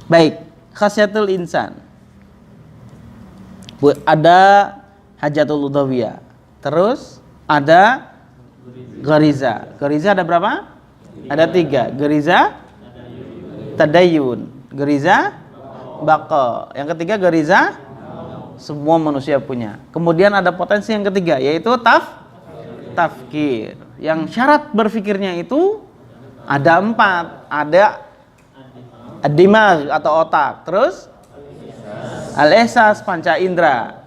Baik, khasyatul insan. Ada hajatul udhawiyah. Terus ada gariza. Gariza ada berapa? Ada 3. Gariza tadayun, gariza baqa. Yang ketiga gariza semua manusia punya. Kemudian ada potensi yang ketiga, yaitu tafkir. Yang syarat berfikirnya itu ada 4. Ada ad-dimag atau otak. Terus al-ihsas panca indera.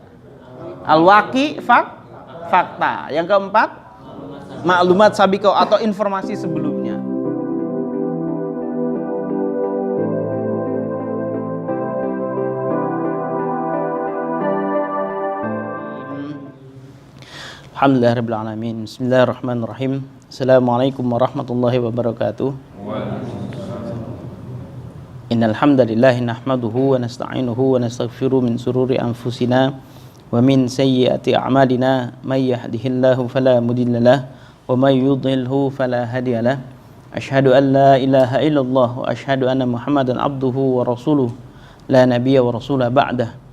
Al-waqi fakta. Yang keempat maklumat sabiqah atau informasi sebelumnya. Alhamdulillahirabbil alamin. Bismillahirrahmanirrahim. Assalamualaikum warahmatullahi wabarakatuh. Innal hamdalillah nahmaduhu wa nasta'inuhu wa nastaghfiruh min sururi anfusina wa min sayyiati a'malina may yahdihillahu fala mudhillalah wa may yudhlilhu fala hadiyalah. Asyhadu an la ilaha illallah wa asyhadu anna Muhammadan abduhu wa rasuluh la nabiyya wa rasulah ba'dah.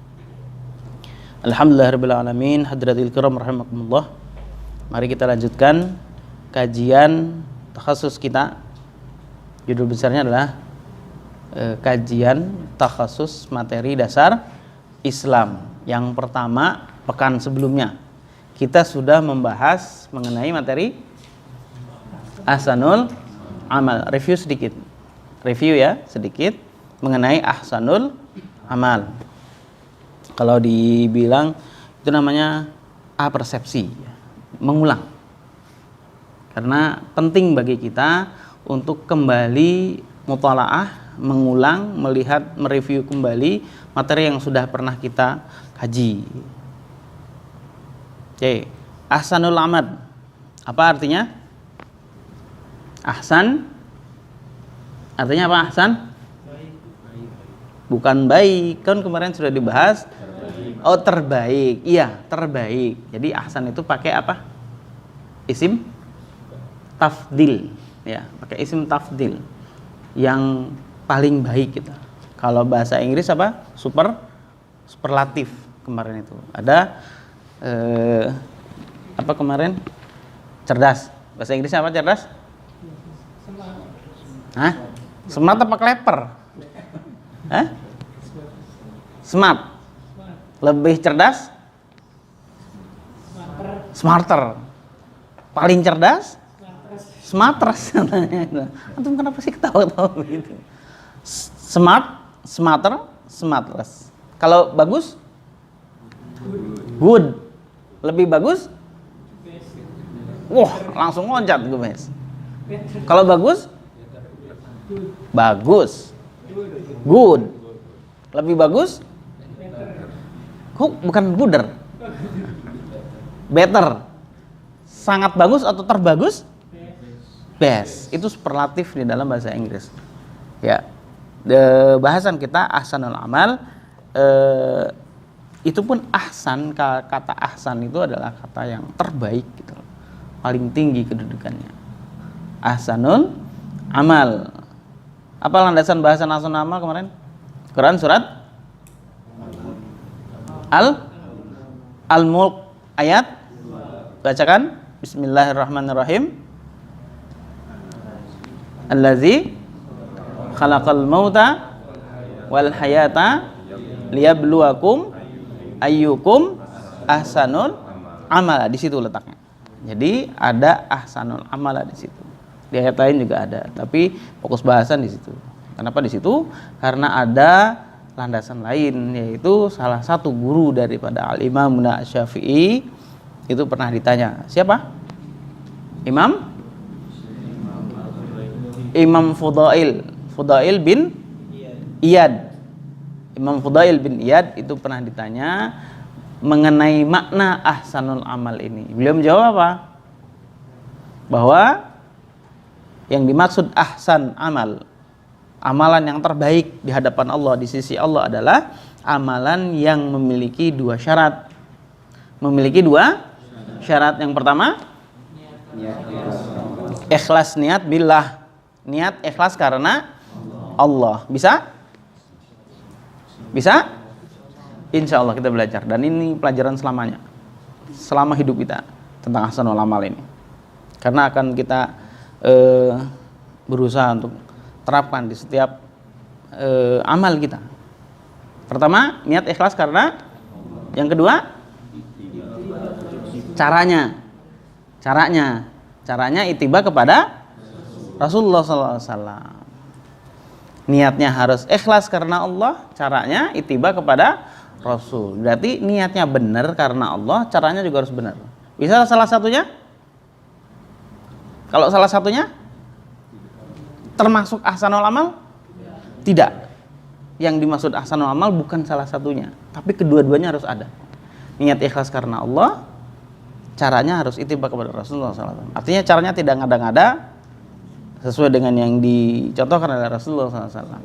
Alhamdulillahirabbil alamin. Hadratil kiram rahimakumullah. Mari kita lanjutkan kajian takhasus kita. Judul besarnya adalah kajian takhasus materi dasar Islam. Yang pertama, pekan sebelumnya kita sudah membahas mengenai materi ahsanul amal. Review sedikit mengenai ahsanul amal. Kalau dibilang itu namanya persepsi, mengulang. Karena penting bagi kita untuk kembali mutalaah, mengulang, melihat, mereview kembali materi yang sudah pernah kita kaji. Oke, ahsanul amal. Apa artinya? Ahsan artinya apa? Ahsan? Bukan baik, kan kemarin sudah dibahas. Oh, terbaik. Iya, terbaik. Jadi ahsan itu pakai apa? Isim tafdil, ya, pakai isim tafdil. Yang paling baik gitu. Kalau bahasa Inggris apa? Superlatif kemarin itu. Ada apa kemarin? Cerdas. Bahasa Inggrisnya apa cerdas? Hah? Smart apa clever? Hah? Smart. Lebih cerdas? Smarter. Paling cerdas? Smarters. Antum kenapa sih ketawa-ketawa begitu? Smart, smarter, smartless. Kalau bagus? Good. Lebih bagus? Wah, langsung loncat gue, Mas. Kalau bagus? Bagus. Good. Lebih bagus? Kok bukan gooder? Better. Sangat bagus atau terbagus? Best. Itu superlatif di dalam bahasa Inggris. Ya. Bahasan kita ahsanul amal, itu pun ahsan, kata ahsan itu adalah kata yang terbaik gitu. Paling tinggi kedudukannya. Ahsanul amal. Apa landasan bahasan ahsanul amal kemarin? Quran surat Al-Mulk ayat, bacakan. Bismillahirrahmanirrahim. Allazi khalaqal mauta wal hayata liyabluwakum ayyukum ahsanul amala. Di situ letaknya. Jadi ada ahsanul amala di situ. Di ayat lain juga ada, tapi fokus bahasan di situ. Kenapa di situ? Karena ada landasan lain, yaitu salah satu guru daripada Al-Imam Syafi'i itu pernah ditanya. Siapa? Imam Fudail bin Iyad. Imam Fudail bin Iyad itu pernah ditanya mengenai makna ahsanul amal ini. Beliau menjawab apa? Bahwa yang dimaksud ahsan amal, amalan yang terbaik di hadapan Allah, di sisi Allah adalah amalan yang memiliki 2 syarat. Memiliki 2 syarat. Yang pertama, ikhlas niat billah. Niat ikhlas karena Allah. Bisa? Bisa? Insya Allah kita belajar. Dan ini pelajaran selamanya, selama hidup kita, tentang ahsanul amal ini. Karena akan kita berusaha untuk terapkan di setiap amal kita. Pertama, niat ikhlas karena. Yang kedua, caranya ittiba kepada Rasulullah SAW. Niatnya harus ikhlas karena Allah, caranya ittiba kepada Rasul. Berarti niatnya benar karena Allah, caranya juga harus benar. Bisa salah satunya? Kalau salah satunya termasuk ahsanul amal? Tidak. Yang dimaksud ahsanul amal bukan salah satunya, tapi kedua-duanya harus ada. Niat ikhlas karena Allah, caranya harus ittiba kepada Rasulullah SAW. Artinya caranya tidak ngada-ngada, sesuai dengan yang dicontohkan oleh Rasulullah SAW.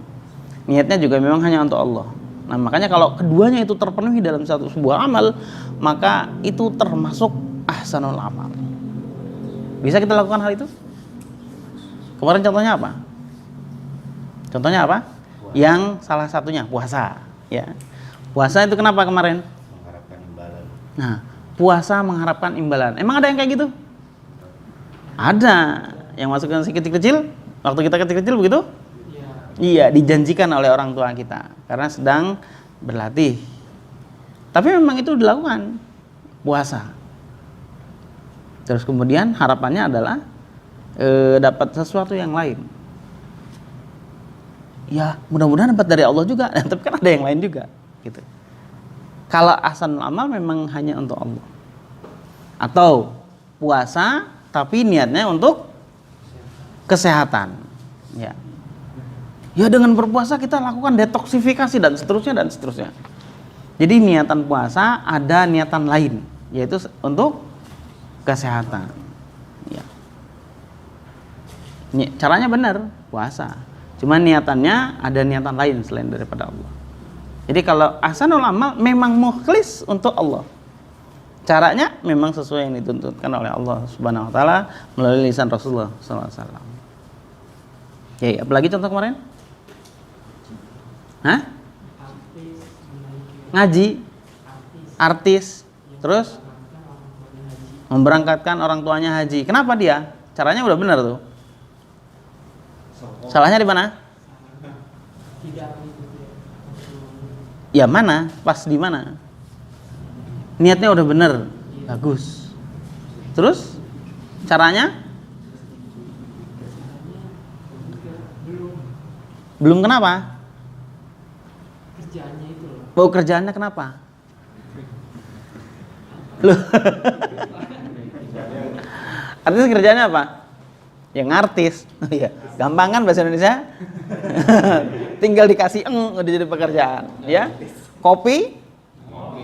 Niatnya juga memang hanya untuk Allah. Nah, makanya kalau keduanya itu terpenuhi dalam sebuah amal, maka itu termasuk ahsanul amal. Bisa kita lakukan hal itu? Kemarin contohnya apa? Contohnya apa? Yang salah satunya puasa, ya. Puasa itu kenapa kemarin? Mengharapkan imbalan. Nah, puasa mengharapkan imbalan. Emang ada yang kayak gitu? Ada. Yang masukkan si kecil-kecil, waktu kita kecil-kecil begitu? Iya, dijanjikan oleh orang tua kita karena sedang berlatih. Tapi memang itu dilakukan puasa. Terus kemudian harapannya adalah dapat sesuatu yang lain. Ya, mudah-mudahan dapat dari Allah juga. Tapi kan ada yang lain juga, gitu. Kalau ahsanul amal memang hanya untuk Allah. Atau puasa tapi niatnya untuk kesehatan, ya. Ya, dengan berpuasa kita lakukan detoksifikasi dan seterusnya. Jadi niatan puasa ada niatan lain, yaitu untuk kesehatan. Ya. Caranya benar, puasa. Cuma niatannya ada niatan lain selain daripada Allah. Jadi kalau ahsanul amal memang mukhlis untuk Allah. Caranya memang sesuai yang dituntutkan oleh Allah Subhanahu wa taala melalui lisan Rasulullah sallallahu alaihi wasallam. Ya, apalagi contoh kemarin? Hah? Ngaji, artis, terus memberangkatkan orang tuanya haji. Kenapa dia? Caranya udah benar tuh. Salahnya di mana? Ya mana? Pas di mana? Niatnya udah benar, bagus. Terus caranya? Belum kenapa? Kerjaannya itu loh. Oh, kerjaannya kenapa? Loh. Artis kerjaannya apa? Yang artis. Ya, gampang kan bahasa Indonesia? Tinggal dikasih udah jadi pekerjaan, ya. Kopi?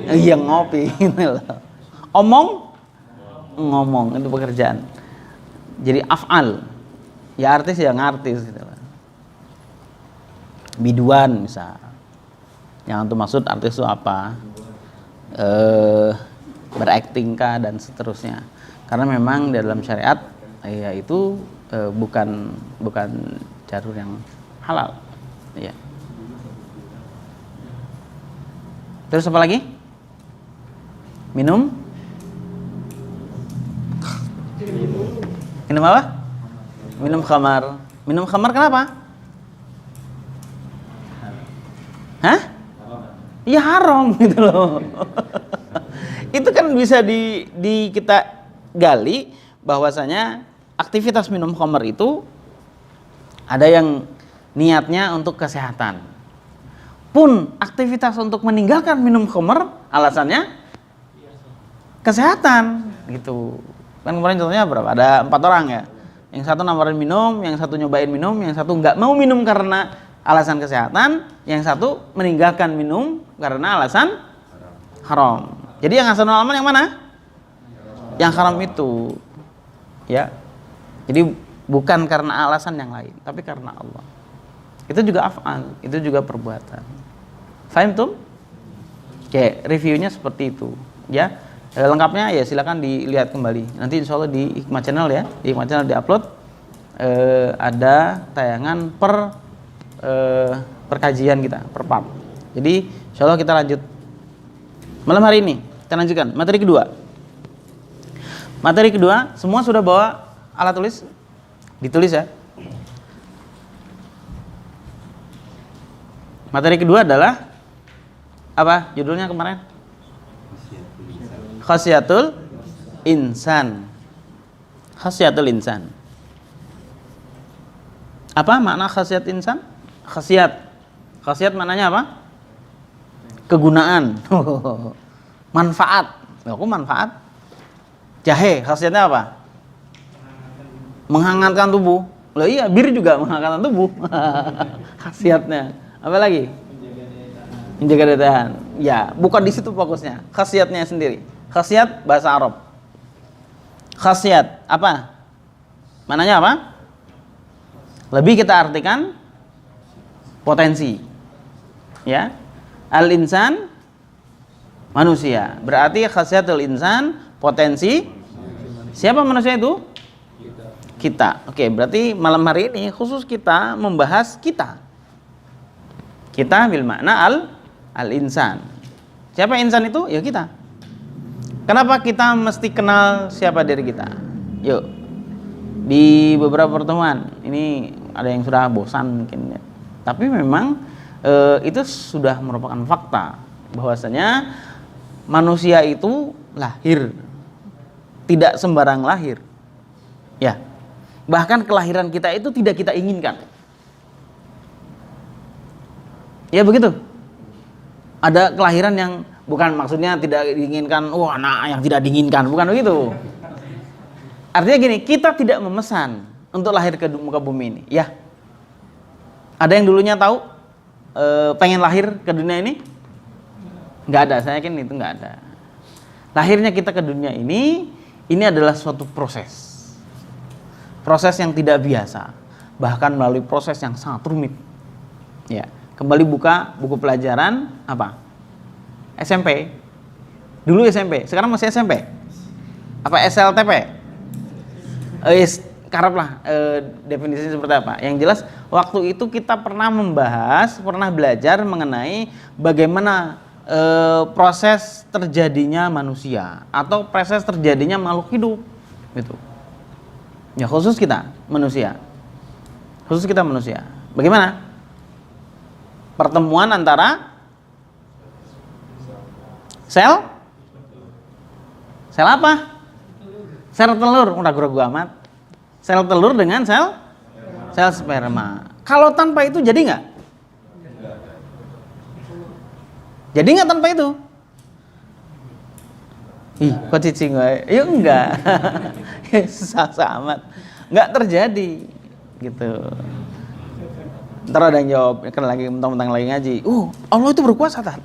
Iya, ngopi gitu loh. Ngomong itu pekerjaan. Jadi af'al. Ya artis ya ngartis gitu loh. Biduan misal. Yang itu maksud artis itu apa? Berakting kah dan seterusnya. Karena memang dalam syariat ya itu bukan jalur yang halal. Ya. Terus apa lagi? Minum apa? Minum khamar. Minum khamar kenapa? Hah? Ya haram gitu loh. Itu kan bisa di kita gali bahwasanya aktivitas minum khamar itu ada yang niatnya untuk kesehatan. Pun aktivitas untuk meninggalkan minum khamar alasannya kesehatan gitu. Kan kemarin contohnya berapa? Ada 4 orang ya. Yang satu nawarin minum, yang satu nyobain minum, yang satu nggak mau minum karena alasan kesehatan, yang satu meninggalkan minum karena alasan haram. Jadi yang ahsanul amal yang mana? Yang haram itu, ya. Jadi bukan karena alasan yang lain, tapi karena Allah. Itu juga af'al, itu juga perbuatan. Fahim tuh? Oke, reviewnya seperti itu, ya. Lengkapnya ya silakan dilihat kembali. Nanti insya Allah di Hikmah Channel ya, di Hikmah Channel diupload ada tayangan per kajian kita per part. Jadi insya Allah kita lanjut malam hari ini. Kita lanjutkan materi kedua. Materi kedua, semua sudah bawa alat tulis? Ditulis ya. Materi kedua adalah apa? Judulnya kemarin? Khasiatul insan. Khasiatul insan. Apa makna khasiat insan? Khasiat maknanya apa? Kegunaan. Manfaat. Aku manfaat. Jahe khasiatnya apa? Menghangatkan tubuh. Loh iya, bir juga menghangatkan tubuh. Khasiatnya. Apa lagi? Menjaga daya tahan. Ya, bukan di situ fokusnya. Khasiatnya sendiri. Khasiat bahasa Arab. Khasiat apa? Mananya apa? Lebih kita artikan potensi. Ya. Al-insan manusia. Berarti khasiatul insan potensi. Siapa manusia itu? Kita. Oke, berarti malam hari ini khusus kita membahas kita. Kita bil makna al-insan. Siapa insan itu? Ya kita. Kenapa kita mesti kenal siapa diri kita? Yuk. Di beberapa pertemuan ini ada yang sudah bosan mungkin ya. Tapi memang itu sudah merupakan fakta bahwasanya manusia itu lahir tidak sembarang lahir. Ya. Bahkan kelahiran kita itu tidak kita inginkan. Ya begitu. Ada kelahiran yang bukan maksudnya tidak diinginkan, anak yang tidak diinginkan, bukan begitu. Artinya gini, kita tidak memesan untuk lahir ke muka bumi ini. Ya. Ada yang dulunya tahu pengen lahir ke dunia ini? Nggak ada, saya yakin itu nggak ada. Lahirnya kita ke dunia ini adalah suatu proses. Proses yang tidak biasa, bahkan melalui proses yang sangat rumit. Ya. Kembali buka buku pelajaran apa? SMP. Dulu SMP, sekarang masih SMP. Apa SLTP? Karep lah definisinya seperti apa. Yang jelas waktu itu kita pernah belajar mengenai bagaimana proses terjadinya manusia atau proses terjadinya makhluk hidup gitu. Ya khusus kita manusia. Bagaimana? Pertemuan antara sel apa? Sel telur, ragu-ragu amat. Sel telur dengan sel sperma. Kalau tanpa itu jadi nggak? Jadi nggak tanpa itu? Ih, kok cicing gue? Ya enggak. Susah amat. Nggak terjadi gitu. Ntar ada yang jawab, kan lagi mentang-mentang lagi ngaji. Allah itu berkuasa kan?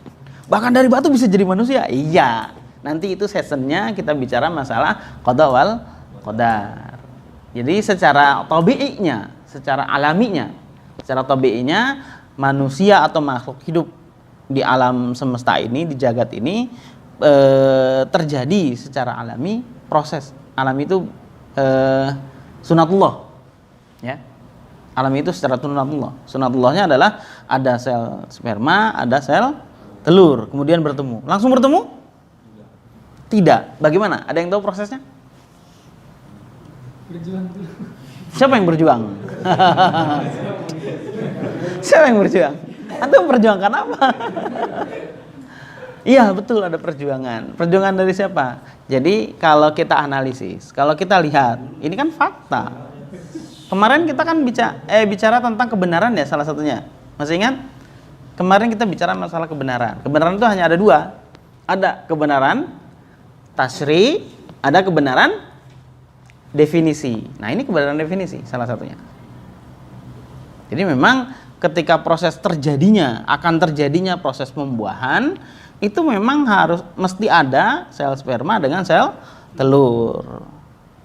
Bahkan dari batu bisa jadi manusia. Iya. Nanti itu sessionnya kita bicara masalah qada wal qadar. Jadi secara tabi'inya, secara tabi'inya manusia atau makhluk hidup di alam semesta ini, di jagat ini terjadi secara alami proses. Alami itu sunatullah. Ya. Alami itu secara sunatullah. Sunatullahnya adalah ada sel sperma, ada sel telur, kemudian bertemu. Langsung bertemu? Tidak. Bagaimana? Ada yang tahu prosesnya? Berjuang dulu. Siapa yang berjuang? Siapa yang berjuang? Antum memperjuangkan apa? Iya betul, ada perjuangan. Perjuangan dari siapa? Jadi kalau kita analisis, kalau kita lihat, ini kan fakta. Kemarin kita kan bicara tentang kebenaran ya, salah satunya. Masih ingat? Kemarin kita bicara masalah kebenaran. Kebenaran itu hanya ada dua. Ada kebenaran tasyri, ada kebenaran definisi. Nah ini kebenaran definisi salah satunya. Jadi memang ketika proses akan terjadinya proses pembuahan, itu memang mesti ada sel sperma dengan sel telur.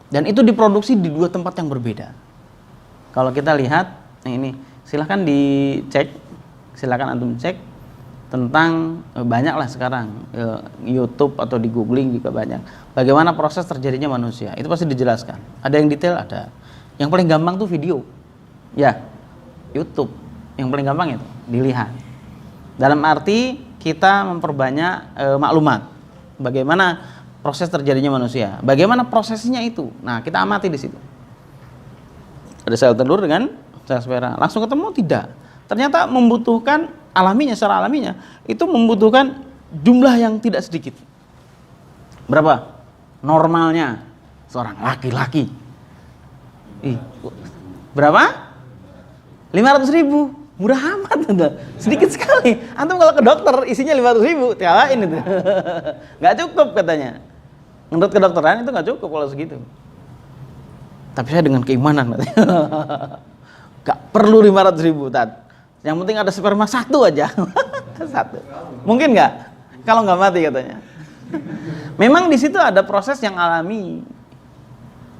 Dan itu diproduksi di dua tempat yang berbeda. Kalau kita lihat, ini silahkan antum cek tentang banyak lah sekarang YouTube atau di googling juga banyak. Bagaimana proses terjadinya manusia? Itu pasti dijelaskan. Ada yang detail, ada. Yang paling gampang tuh video, ya YouTube. Yang paling gampang itu dilihat. Dalam arti kita memperbanyak maklumat bagaimana proses terjadinya manusia, bagaimana prosesnya itu. Nah, kita amati di situ. Ada sel telur dengan sel sperma, langsung ketemu tidak? Ternyata membutuhkan secara alaminya itu membutuhkan jumlah yang tidak sedikit. Berapa? Normalnya seorang laki-laki. Berapa? 500.000. Murah amat itu. Sedikit sekali. Antum kalau ke dokter isinya 500.000, tialain itu. Nggak cukup katanya. Menurut kedokteran itu nggak cukup kalau segitu. Tapi saya dengan keimanan katanya. Nggak perlu 500.000, Tat. Yang penting ada sperma satu aja. Satu. Mungkin nggak? Kalau nggak mati katanya. Memang di situ ada proses yang alami.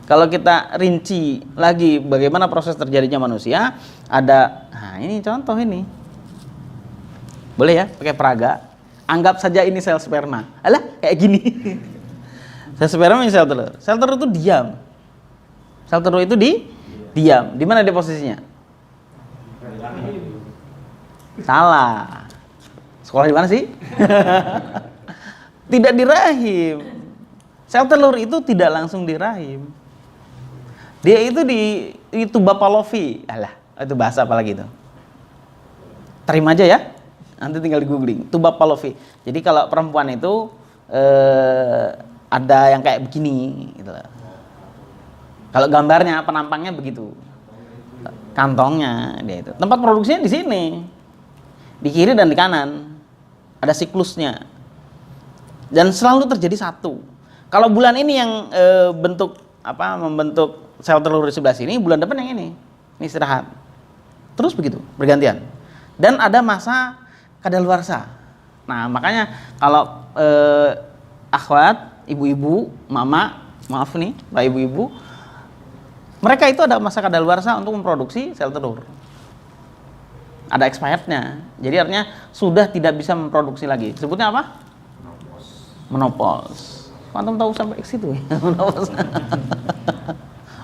Kalau kita rinci lagi bagaimana proses terjadinya manusia, ada, nah ini contoh ini. Boleh ya, pakai peraga. Anggap saja ini sel sperma. Alah, kayak gini. Sel sperma ini sel telur. Sel telur itu diam. Sel telur itu diam. Di mana dia posisinya? Salah. Sekolah di mana sih? Tidak di rahim. Sel telur itu tidak langsung di rahim. Dia itu di tuba Pavlovi. Alah, itu bahasa apa lagi itu? Terima aja ya. Nanti tinggal di googling. Tuba Pavlovi. Jadi kalau perempuan itu ada yang kayak begini gitu. Kalau gambarnya penampangnya begitu. Kantongnya dia itu. Tempat produksinya di sini. Di kiri dan di kanan. Ada siklusnya. Dan selalu terjadi satu. Kalau bulan ini yang membentuk sel telur di sebelah sini, bulan depan yang ini istirahat. Terus begitu, bergantian. Dan ada masa kadaluarsa. Nah, makanya kalau akhwat, ibu-ibu, maaf nih, Pak ibu-ibu, mereka itu ada masa kadaluarsa untuk memproduksi sel telur. Ada expirednya. Jadi artinya sudah tidak bisa memproduksi lagi. Sebutnya apa? Menopause. Antum tahu sampai ke situ ya? Menopause.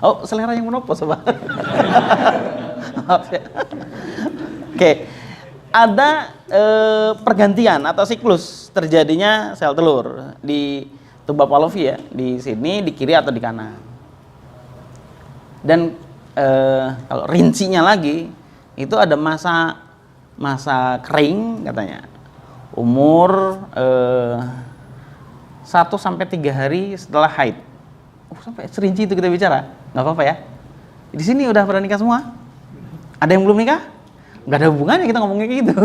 Oh, selera yang menopause apa? Maaf ya. Oke. Ada pergantian atau siklus terjadinya sel telur di tuba Pavlovi ya, di sini, di kiri atau di kanan. Dan kalau rincinya lagi itu ada masa kering katanya. Umur 1 sampai 3 hari setelah haid. Sampai serinci itu kita bicara. Nggak apa-apa ya. Di sini udah pada nikah semua? Ada yang belum nikah? Nggak ada hubungannya kita ngomongnya gitu.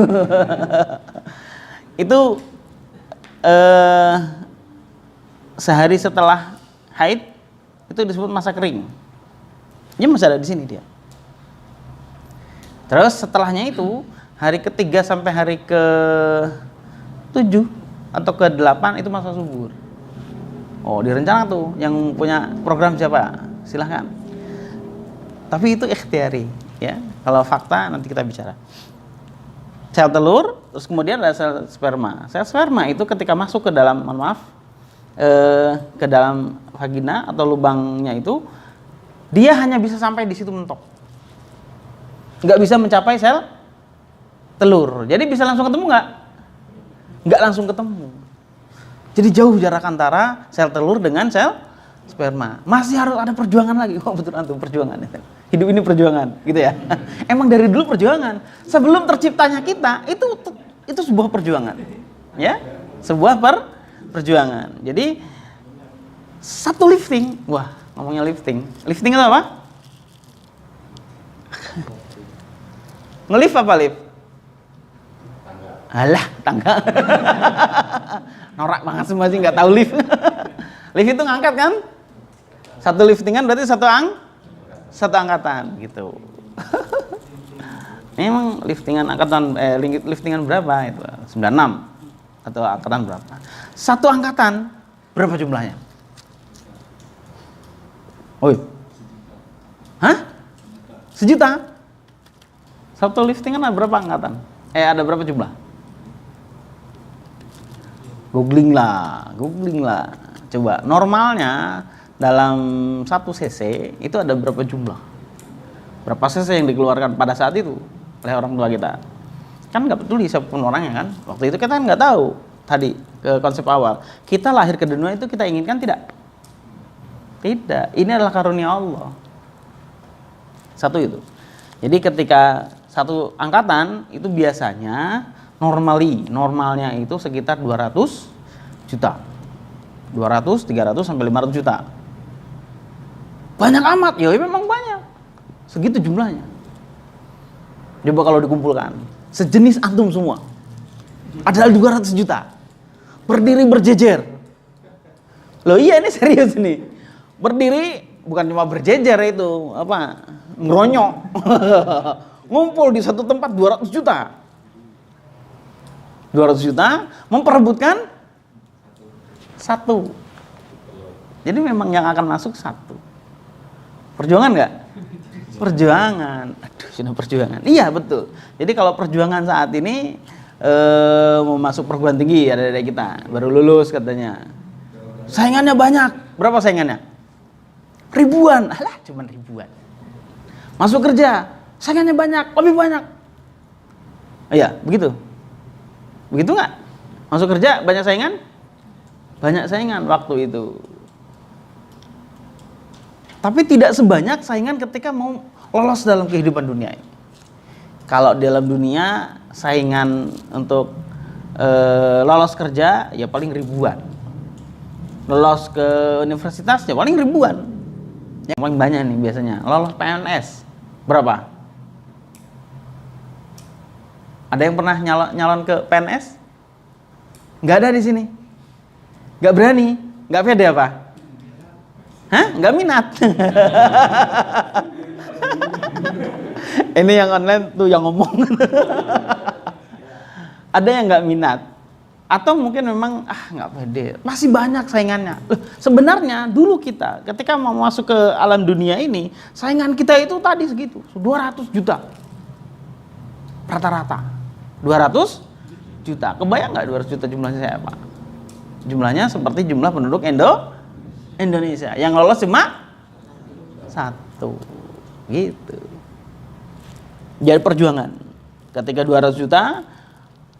Itu sehari setelah haid itu disebut masa kering. Dia masih ada di sini dia. Terus setelahnya itu hari ke-3 sampai hari ke-7 atau ke-8 itu masa subur. Oh, direncana tuh yang punya program siapa? Silahkan. Tapi itu ikhtiari ya. Kalau fakta nanti kita bicara. Sel telur, terus kemudian ada sel sperma. Sel sperma itu ketika masuk ke dalam, ke dalam vagina atau lubangnya itu, dia hanya bisa sampai di situ mentok. Nggak bisa mencapai sel telur. Jadi bisa langsung ketemu nggak? Nggak langsung ketemu. Jadi jauh jarak antara sel telur dengan sel sperma. Masih harus ada perjuangan lagi. Oh betul antum, perjuangan. Hidup ini perjuangan, gitu ya. Emang dari dulu perjuangan. Sebelum terciptanya kita, itu sebuah perjuangan. Ya, sebuah perjuangan. Jadi satu lifting. Wah, ngomongnya lifting. Lifting itu apa? Nge-lift apa lift? Alah, tangga. Norak banget semua sih, nggak tahu lift. Lift itu ngangkat kan? Satu liftingan berarti satu angkatan gitu. Memang liftingan liftingan berapa itu? 96 atau angkatan berapa? Satu angkatan berapa jumlahnya? Oi. Hah? 1 juta? Satu liftingan ada berapa angkatan? Ada berapa jumlah? Googling lah. Coba normalnya dalam 1 cc itu ada berapa jumlah? Berapa cc yang dikeluarkan pada saat itu oleh orang tua kita? Kan nggak peduli siapapun orangnya kan. Waktu itu kita kan nggak tahu tadi ke konsep awal. Kita lahir ke dunia itu kita inginkan tidak? Tidak. Ini adalah karunia Allah. Satu itu. Jadi ketika satu angkatan itu biasanya normalnya itu sekitar 200 juta. 200, 300 sampai 500 juta. Banyak amat, ya memang banyak. Segitu jumlahnya. Coba kalau dikumpulkan, sejenis antum semua. Adalah 200 juta. Berdiri berjejer. Loh iya ini serius nih. Berdiri bukan cuma berjejer itu, apa? Ngeronyok. Ngumpul di satu tempat 200 juta. 200 juta memperebutkan satu. Jadi memang yang akan masuk satu. Perjuangan nggak? Perjuangan. Aduh, sudah perjuangan. Iya betul. Jadi kalau perjuangan saat ini mau masuk perguruan tinggi ada kita baru lulus katanya. Saingannya banyak. Berapa saingannya? Ribuan. Alah, cuma ribuan. Masuk kerja, saingannya banyak, lebih banyak. Iya, begitu. Begitu nggak? Masuk kerja banyak saingan? Banyak saingan waktu itu. Tapi tidak sebanyak saingan ketika mau lolos dalam kehidupan dunia ini. Kalau dalam dunia saingan untuk lolos kerja ya paling ribuan. Lolos ke universitas ya paling ribuan. Yang paling banyak nih biasanya lolos PNS. Berapa? Ada yang pernah nyalon ke PNS? Nggak ada di sini. Nggak berani, nggak pede apa? Hah? Nggak minat. Ini yang online tuh yang ngomong. Ada yang nggak minat, atau mungkin memang nggak pede. Masih banyak saingannya. Sebenarnya dulu kita ketika mau masuk ke alam dunia ini, saingan kita itu tadi segitu, 200 juta rata-rata. 200 juta. Kebayang nggak 200 juta jumlahnya saya Pak? Jumlahnya seperti jumlah penduduk Indonesia. Yang lolos cuma satu. Gitu. Jadi perjuangan. Ketika 200 juta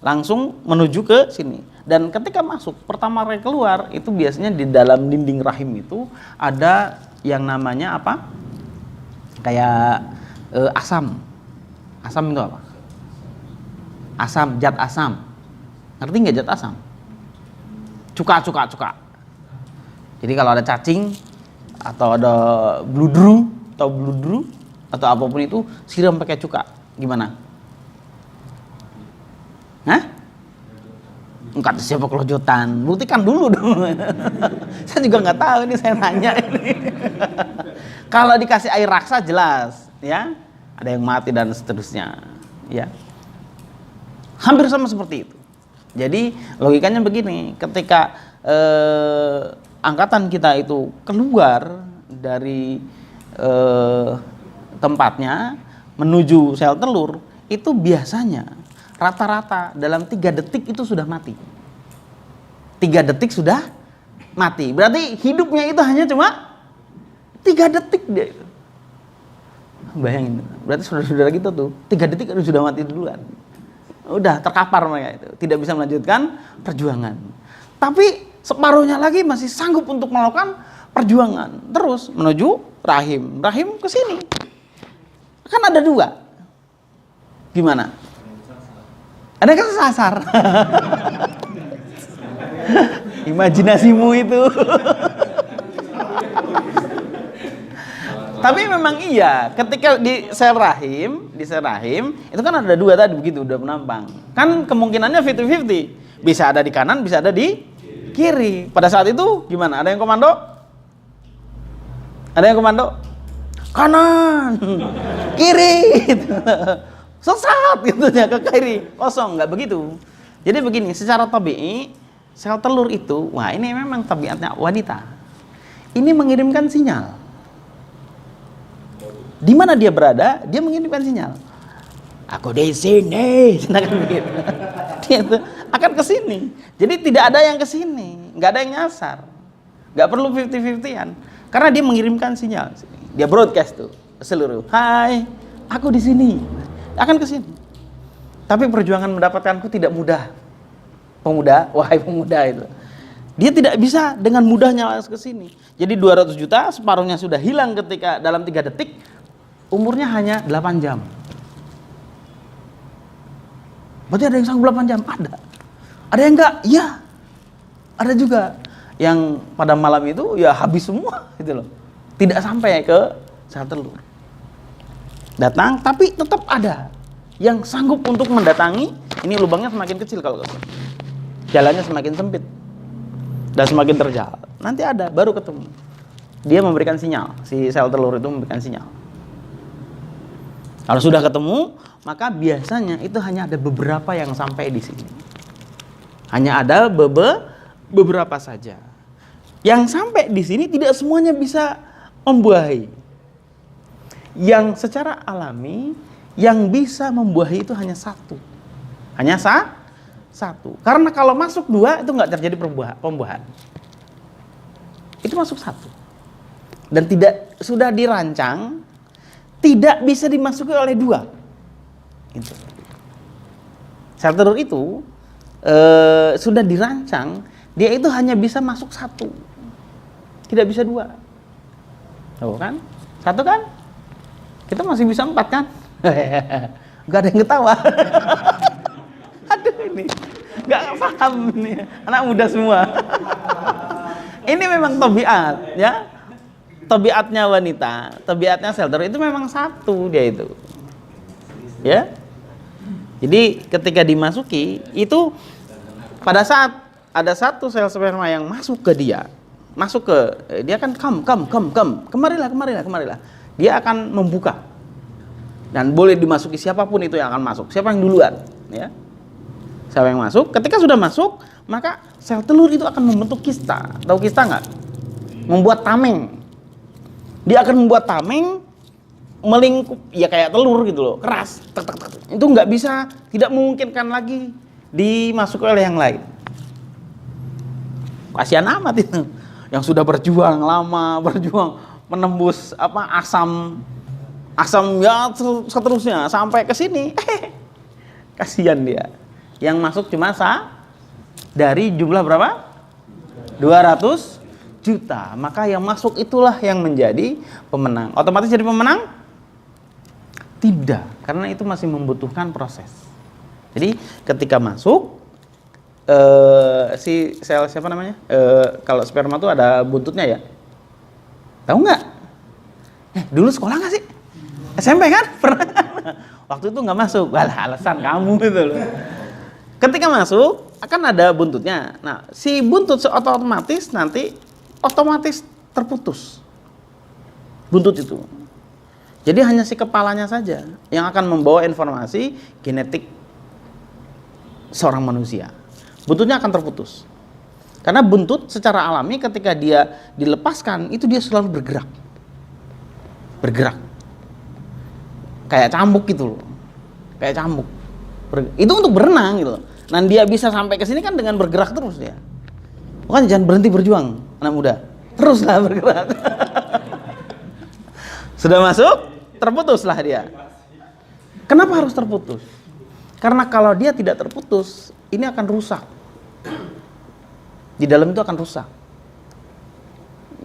langsung menuju ke sini. Dan ketika masuk, pertama kali keluar itu biasanya di dalam dinding rahim itu ada yang namanya apa? Kayak asam. Asam itu apa? Asam, zat asam. Ngerti nggak zat asam? Cuka. Jadi kalau ada cacing atau ada bludru atau apapun itu siram pakai cuka. Gimana? Hah? Kata siapa kelojotan? Buktikan dulu dong. Saya juga nggak tahu ini, saya nanya ini. Kalau dikasih air raksa jelas, ya. Ada yang mati dan seterusnya, ya. Hampir sama seperti itu. Jadi logikanya begini, ketika angkatan kita itu keluar dari tempatnya menuju sel telur, itu biasanya rata-rata dalam 3 detik itu sudah mati. 3 detik sudah mati. Berarti hidupnya itu hanya cuma 3 detik dia. Bayangin, berarti saudara-saudara kita tuh 3 detik sudah mati duluan. Udah terkapar mereka itu, tidak bisa melanjutkan perjuangan. Tapi separuhnya lagi masih sanggup untuk melakukan perjuangan terus menuju rahim ke sini. Kan ada 2. Gimana? Ada yang kesasar. Imajinasimu itu. Tapi memang iya, ketika di sel rahim itu kan ada 2 tadi begitu udah menampang. Kan kemungkinannya 50-50. Bisa ada di kanan, bisa ada di kiri. Pada saat itu gimana? Ada yang komando? Ada yang komando? Kanan, kiri. Sesat gitu ya ke kiri, kosong, nggak begitu. Jadi begini, secara tabi'i sel telur itu, wah ini memang tabiatnya wanita. Ini mengirimkan sinyal. Di mana dia berada, dia mengirimkan sinyal. Aku di sini, akan begitu. Dia itu akan ke sini. Jadi tidak ada yang ke sini, nggak ada yang nyasar, nggak perlu 50-50-an, karena dia mengirimkan sinyal. Dia broadcast tuh seluruh. Hai, aku di sini. Akan ke sini. Tapi perjuangan mendapatkanku tidak mudah. Pemuda, wahai pemuda itu. Dia tidak bisa dengan mudahnya langsung ke sini. Jadi 200 juta separuhnya sudah hilang ketika dalam 3 detik. Umurnya hanya 8 jam. Berarti ada yang sanggup 8 jam? Ada. Ada yang enggak? Iya. Ada juga yang pada malam itu ya habis semua gitu loh. Tidak sampai ke sel telur. Datang tapi tetap ada yang sanggup untuk mendatangi. Ini lubangnya semakin kecil kalau jalannya semakin sempit dan semakin terjal. Nanti ada baru ketemu. Dia memberikan sinyal, si sel telur itu memberikan sinyal. Kalau sudah ketemu, maka biasanya itu hanya ada beberapa yang sampai di sini. Hanya ada beberapa saja. Yang sampai di sini tidak semuanya bisa membuahi. Yang secara alami yang bisa membuahi itu hanya satu. Hanya satu. Karena kalau masuk 2 itu nggak terjadi pembuahan. Itu masuk 1. Dan tidak sudah dirancang tidak bisa dimasuki oleh 2. Itu. Sel telur itu sudah dirancang dia itu hanya bisa masuk 1. Tidak bisa 2. Tahu kan? 1 kan? Kita masih bisa 4 kan? Gak ada yang ketawa. Aduh ini gak paham ini anak muda semua. Ini memang tabiat ya. Tabiatnya wanita, tabiatnya sel telur itu memang 1 dia itu. Ya. Jadi ketika dimasuki itu pada saat ada 1 sel sperma yang masuk ke dia, dia kan kemarilah. Dia akan membuka. Dan boleh dimasuki siapapun itu yang akan masuk. Siapa yang duluan, ya. Siapa yang masuk? Ketika sudah masuk, maka sel telur itu akan membentuk kista. Tahu kista nggak? Membuat tameng. Dia akan membuat tameng melingkup, ya kayak telur gitu loh, keras. Itu nggak bisa, tidak memungkinkan lagi dimasuki oleh yang lain. Kasihan amat itu. Yang sudah berjuang lama, menembus asam ya seterusnya sampai ke sini. Kasihan dia. Yang masuk cuma dari jumlah berapa? 200 juta. Maka yang masuk itulah yang menjadi pemenang. Otomatis jadi pemenang? Tidak, karena itu masih membutuhkan proses. Jadi ketika masuk si sel siapa namanya? Kalau sperma tuh ada buntutnya ya. Tahu nggak? Dulu sekolah nggak sih? SMP kan? Pernah? Waktu itu nggak masuk. Walah, alasan kamu itu loh. Ketika masuk akan ada buntutnya. Nah, si buntut otomatis terputus. Buntut itu. Jadi hanya si kepalanya saja yang akan membawa informasi genetik seorang manusia. Buntutnya akan terputus. Karena buntut secara alami ketika dia dilepaskan itu dia selalu bergerak. Kayak cambuk gitu loh. Kayak cambuk. Itu untuk berenang gitu. Nah, dia bisa sampai ke sini kan dengan bergerak terus dia. Bukan jangan berhenti berjuang, anak muda. Teruslah bergerak. Sudah masuk, terputuslah dia. Kenapa harus terputus? Karena kalau dia tidak terputus, ini akan rusak. Di dalam itu akan rusak.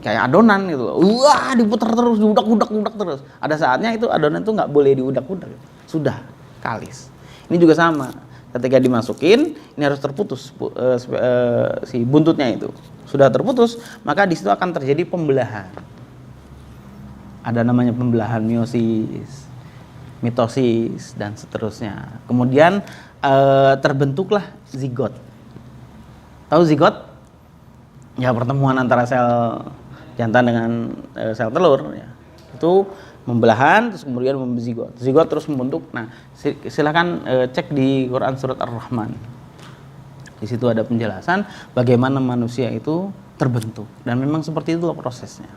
Kayak adonan gitu. Wah, diputar terus, diudak-udak terus. Ada saatnya itu adonan itu nggak boleh diudak-udak. Sudah, kalis. Ini juga sama. Ketika dimasukin, ini harus terputus si buntutnya itu. Sudah terputus, maka di situ akan terjadi pembelahan. Ada namanya pembelahan meiosis, mitosis dan seterusnya. Kemudian terbentuklah zigot. Tahu zigot? Ya, pertemuan antara sel jantan dengan sel telur ya. Itu membelahan terus kemudian memzigot. Zigot terus membentuk. Nah, silakan cek di Quran surat Ar-Rahman. Di situ ada penjelasan bagaimana manusia itu terbentuk dan memang seperti itu prosesnya.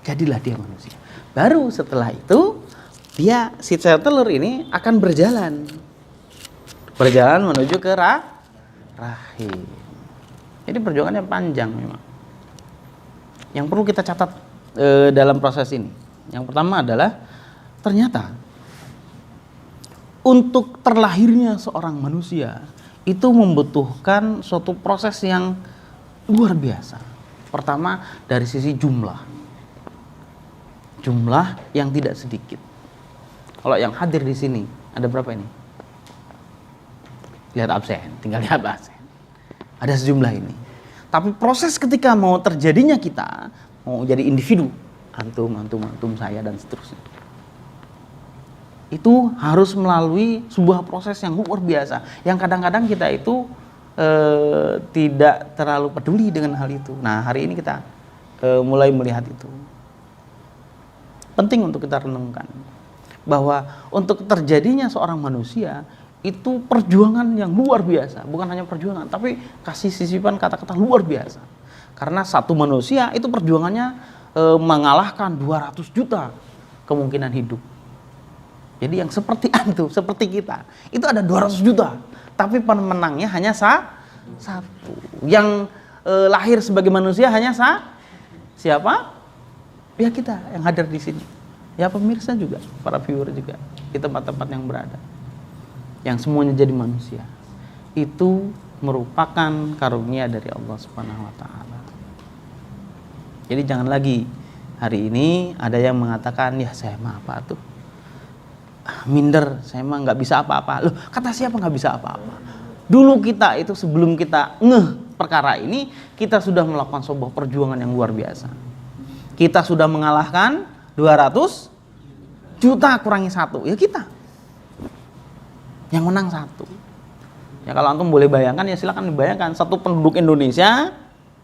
Jadilah dia manusia. Baru setelah itu dia si sel telur ini akan berjalan menuju ke rahim. Jadi perjuangannya panjang memang. Yang perlu kita catat dalam proses ini, yang pertama adalah ternyata untuk terlahirnya seorang manusia itu membutuhkan suatu proses yang luar biasa. Pertama dari sisi jumlah yang tidak sedikit. Kalau yang hadir di sini ada berapa ini? Lihat absen, tinggal lihat absen. Ada sejumlah ini. Tapi proses ketika mau terjadinya kita mau jadi individu, antum, saya dan seterusnya, itu harus melalui sebuah proses yang luar biasa. Yang kadang-kadang kita itu tidak terlalu peduli dengan hal itu. Nah, hari ini kita mulai melihat itu. Penting untuk kita renungkan bahwa untuk terjadinya seorang manusia itu perjuangan yang luar biasa. Bukan hanya perjuangan, tapi kasih sisipan kata-kata luar biasa. Karena satu manusia itu perjuangannya mengalahkan 200 juta kemungkinan hidup. Jadi yang seperti antum, seperti kita, itu ada 200 juta. Tapi pemenangnya hanya satu. Yang lahir sebagai manusia hanya siapa? Ya kita yang hadir di sini. Ya pemirsa juga, para viewer juga di tempat-tempat yang berada. Yang semuanya jadi manusia. Itu merupakan karunia dari Allah Subhanahu wa taala. Jadi jangan lagi hari ini ada yang mengatakan, ya saya mah apa tuh? Minder, saya mah nggak bisa apa-apa. Loh, kata siapa nggak bisa apa-apa? Dulu kita itu sebelum kita ngeh perkara ini, kita sudah melakukan sebuah perjuangan yang luar biasa. Kita sudah mengalahkan 200 juta kurangi 1, ya kita. Yang menang 1. Ya kalau antum boleh bayangkan, ya silakan dibayangkan, satu penduduk Indonesia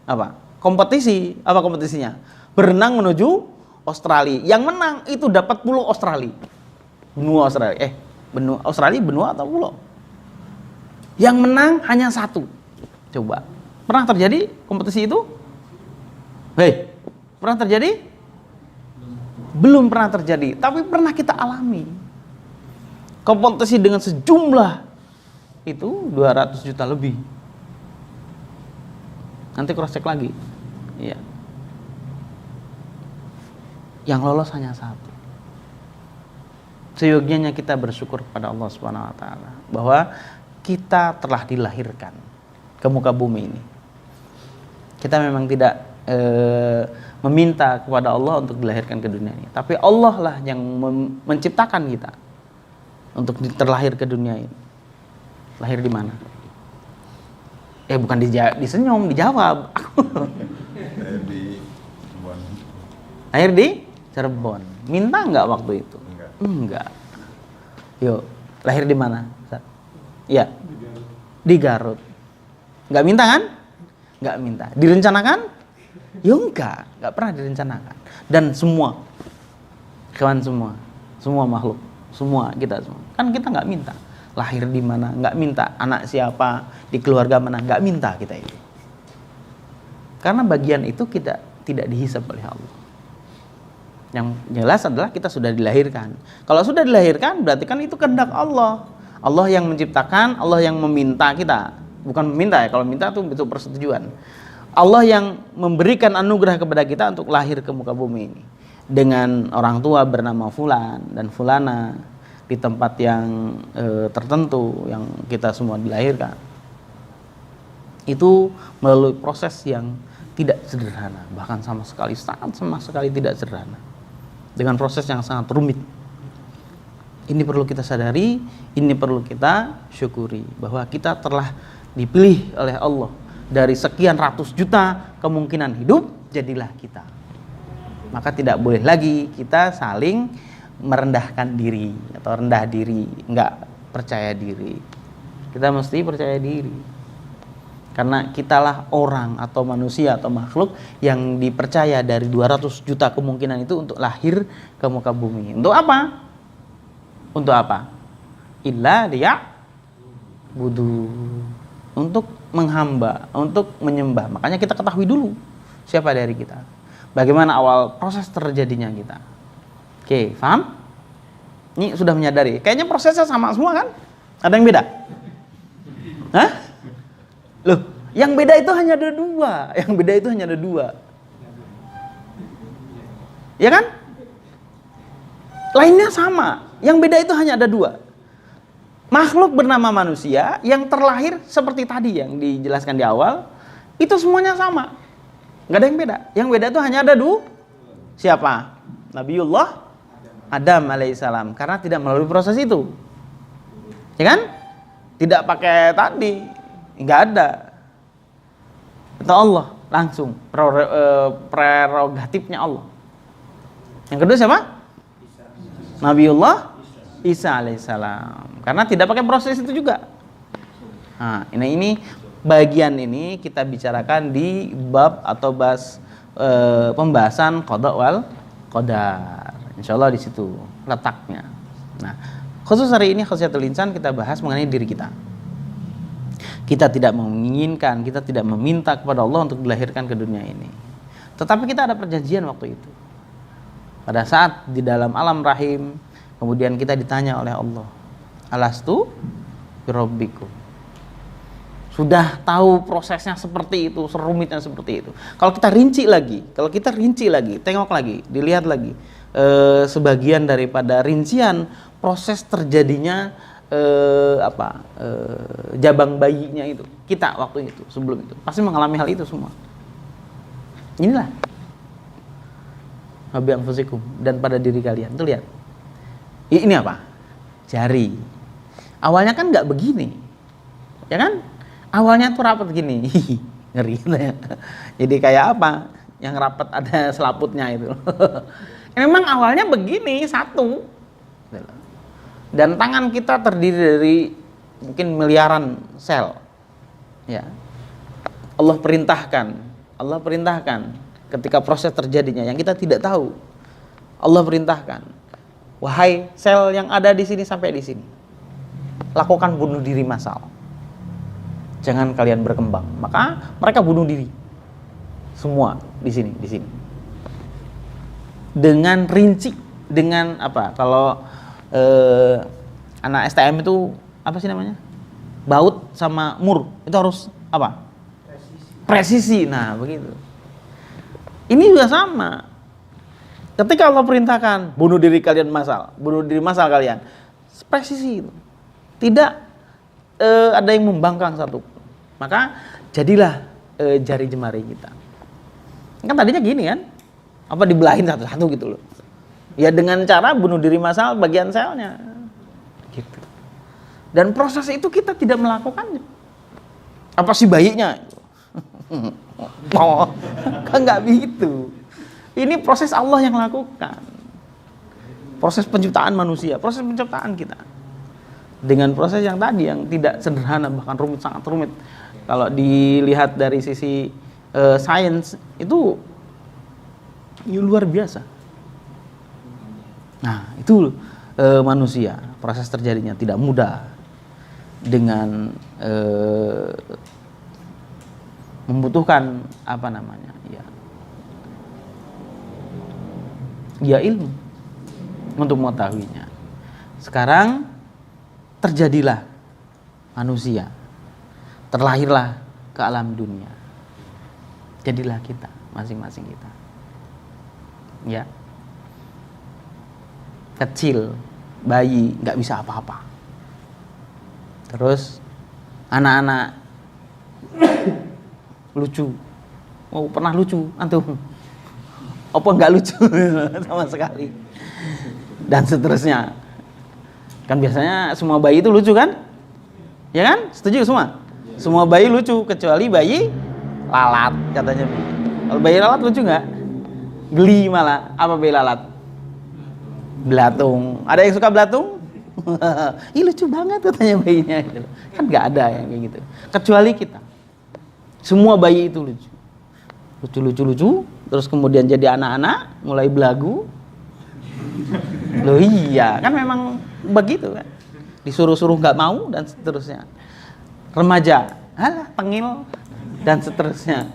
apa? Kompetisi, apa kompetisinya? Berenang menuju Australia. Yang menang itu dapat pulau Australia. Benua Australia. Benua Australia, benua atau pulau? Yang menang hanya 1. Coba. Pernah terjadi kompetisi itu? Hei, pernah terjadi? Belum pernah terjadi, tapi pernah kita alami. Kompetisi dengan sejumlah itu 200 juta lebih. Nanti cross check lagi. Iya. Yang lolos hanya 1. Seyogianya kita bersyukur kepada Allah Subhanahu wa taala bahwa kita telah dilahirkan ke muka bumi ini. Kita memang tidak meminta kepada Allah untuk dilahirkan ke dunia ini, tapi Allah lah yang menciptakan kita untuk terlahir ke dunia ini. Lahir di mana? Bukan disenyum, dijawab. Lahir di Cirebon. Lahir di Cirebon. Minta nggak waktu itu? Enggak. Yuk, lahir di mana? Ya, di Garut. Nggak minta kan? Nggak minta. Direncanakan? Ya nggak pernah direncanakan. Dan semua, kawan semua makhluk, semua kita semua. Kan kita nggak minta. Lahir di mana? Nggak minta. Anak siapa? Di keluarga mana? Nggak minta kita itu. Karena bagian itu kita tidak dihisab oleh Allah. Yang jelas adalah kita sudah dilahirkan. Kalau sudah dilahirkan berarti kan itu kehendak Allah. Allah yang menciptakan, Allah yang meminta kita. Bukan meminta ya, kalau minta itu bentuk persetujuan. Allah yang memberikan anugerah kepada kita untuk lahir ke muka bumi ini. Dengan orang tua bernama Fulan dan Fulana di tempat yang tertentu yang kita semua dilahirkan. Itu melalui proses yang tidak sederhana, bahkan sama sekali tidak sederhana. Dengan proses yang sangat rumit. Ini perlu kita sadari, ini perlu kita syukuri bahwa kita telah dipilih oleh Allah dari sekian ratus juta kemungkinan hidup, jadilah kita. Maka tidak boleh lagi kita saling merendahkan diri atau rendah diri, enggak percaya diri. Kita mesti percaya diri. Karena kitalah orang atau manusia atau makhluk yang dipercaya dari 200 juta kemungkinan itu untuk lahir ke muka bumi. Untuk apa? Untuk apa? Illa liya'budu. Untuk menghamba, untuk menyembah. Makanya kita ketahui dulu siapa dari kita. Bagaimana awal proses terjadinya kita. Oke, paham? Ini sudah menyadari. Kayaknya prosesnya sama semua kan? Ada yang beda? Hah? Loh, yang beda itu hanya ada 2. Yang beda itu hanya ada 2. Ya kan? Lainnya sama. Yang beda itu hanya ada 2. makhluk bernama manusia yang terlahir seperti tadi yang dijelaskan di awal, itu semuanya sama. Nggak ada yang beda. Yang beda itu hanya ada siapa? Nabiullah Adam alaihissalam. Karena tidak melalui proses itu. Ya kan? Tidak pakai tadi. Nggak ada. Itu Allah. Langsung. Prerogatifnya Allah. Yang kedua siapa? Nabiullah Isa alaihissalam. Karena tidak pakai proses itu juga. Nah, ini bagian ini kita bicarakan di bab atau pembahasan qada wal qadar. Insyaallah di situ letaknya. Nah, khusus hari ini Khasyatul Insan kita bahas mengenai diri kita. Kita tidak menginginkan, kita tidak meminta kepada Allah untuk dilahirkan ke dunia ini. Tetapi kita ada perjanjian waktu itu. Pada saat di dalam alam rahim, kemudian kita ditanya oleh Allah, alastu birabbikum. Sudah tahu prosesnya seperti itu, serumitnya seperti itu. Kalau kita rinci lagi, tengok lagi, dilihat lagi sebagian daripada rincian proses terjadinya jabang bayinya itu, kita waktu itu, sebelum itu pasti mengalami hal itu semua. Inilah Nabi anfusikum, dan pada diri kalian. Tuh lihat. Ini apa? Jari. Awalnya kan nggak begini, ya kan? Awalnya tuh rapat gini, ngeri ya. Jadi kayak apa? Yang rapat ada selaputnya itu. Memang awalnya begini satu. Dan tangan kita terdiri dari mungkin miliaran sel. Ya. Allah perintahkan ketika proses terjadinya yang kita tidak tahu. Allah perintahkan, wahai sel yang ada di sini sampai di sini, lakukan bunuh diri massal. Jangan kalian berkembang. Maka mereka bunuh diri. Semua di sini. Dengan rinci, dengan apa? Kalau anak STM itu apa sih namanya? Baut sama mur. Itu harus apa? Presisi. Nah, begitu. Ini juga sama. Ketika Allah perintahkan bunuh diri massal kalian, presisi itu. Tidak ada yang membangkang satu. Maka jadilah jari jemari kita. Kan tadinya gini kan? Apa dibelahin satu-satu gitu loh. Ya dengan cara bunuh diri massal bagian selnya. Gitu. Dan proses itu kita tidak melakukannya. Apa sih bayinya? Oh, kan nggak begitu. Ini proses Allah yang lakukan. Proses penciptaan manusia, proses penciptaan kita. Dengan proses yang tadi yang tidak sederhana, bahkan rumit, sangat rumit. Kalau dilihat dari sisi sains itu luar biasa. Nah, itu manusia, proses terjadinya tidak mudah dengan membutuhkan apa namanya? Ya ilmu untuk mengetahuinya. Sekarang terjadilah manusia, terlahirlah ke alam dunia. Jadilah kita, masing-masing kita. Ya. Kecil, bayi, nggak bisa apa-apa. Terus anak-anak lucu. Oh, pernah lucu antum? Apa nggak lucu sama sekali? Dan seterusnya. Kan biasanya semua bayi itu lucu kan? Ya kan? Setuju semua? Semua bayi lucu kecuali bayi lalat katanya. Kalau bayi lalat lucu nggak? Geli malah. Apa bayi lalat? Belatung. Ada yang suka belatung? Ih lucu banget katanya bayinya. Kan nggak ada yang kayak gitu. Kecuali kita. Semua bayi itu lucu. Lucu. Terus kemudian jadi anak-anak, mulai belagu. Loh iya, kan memang begitu kan. Disuruh-suruh nggak mau dan seterusnya. Remaja, halah tengil dan seterusnya.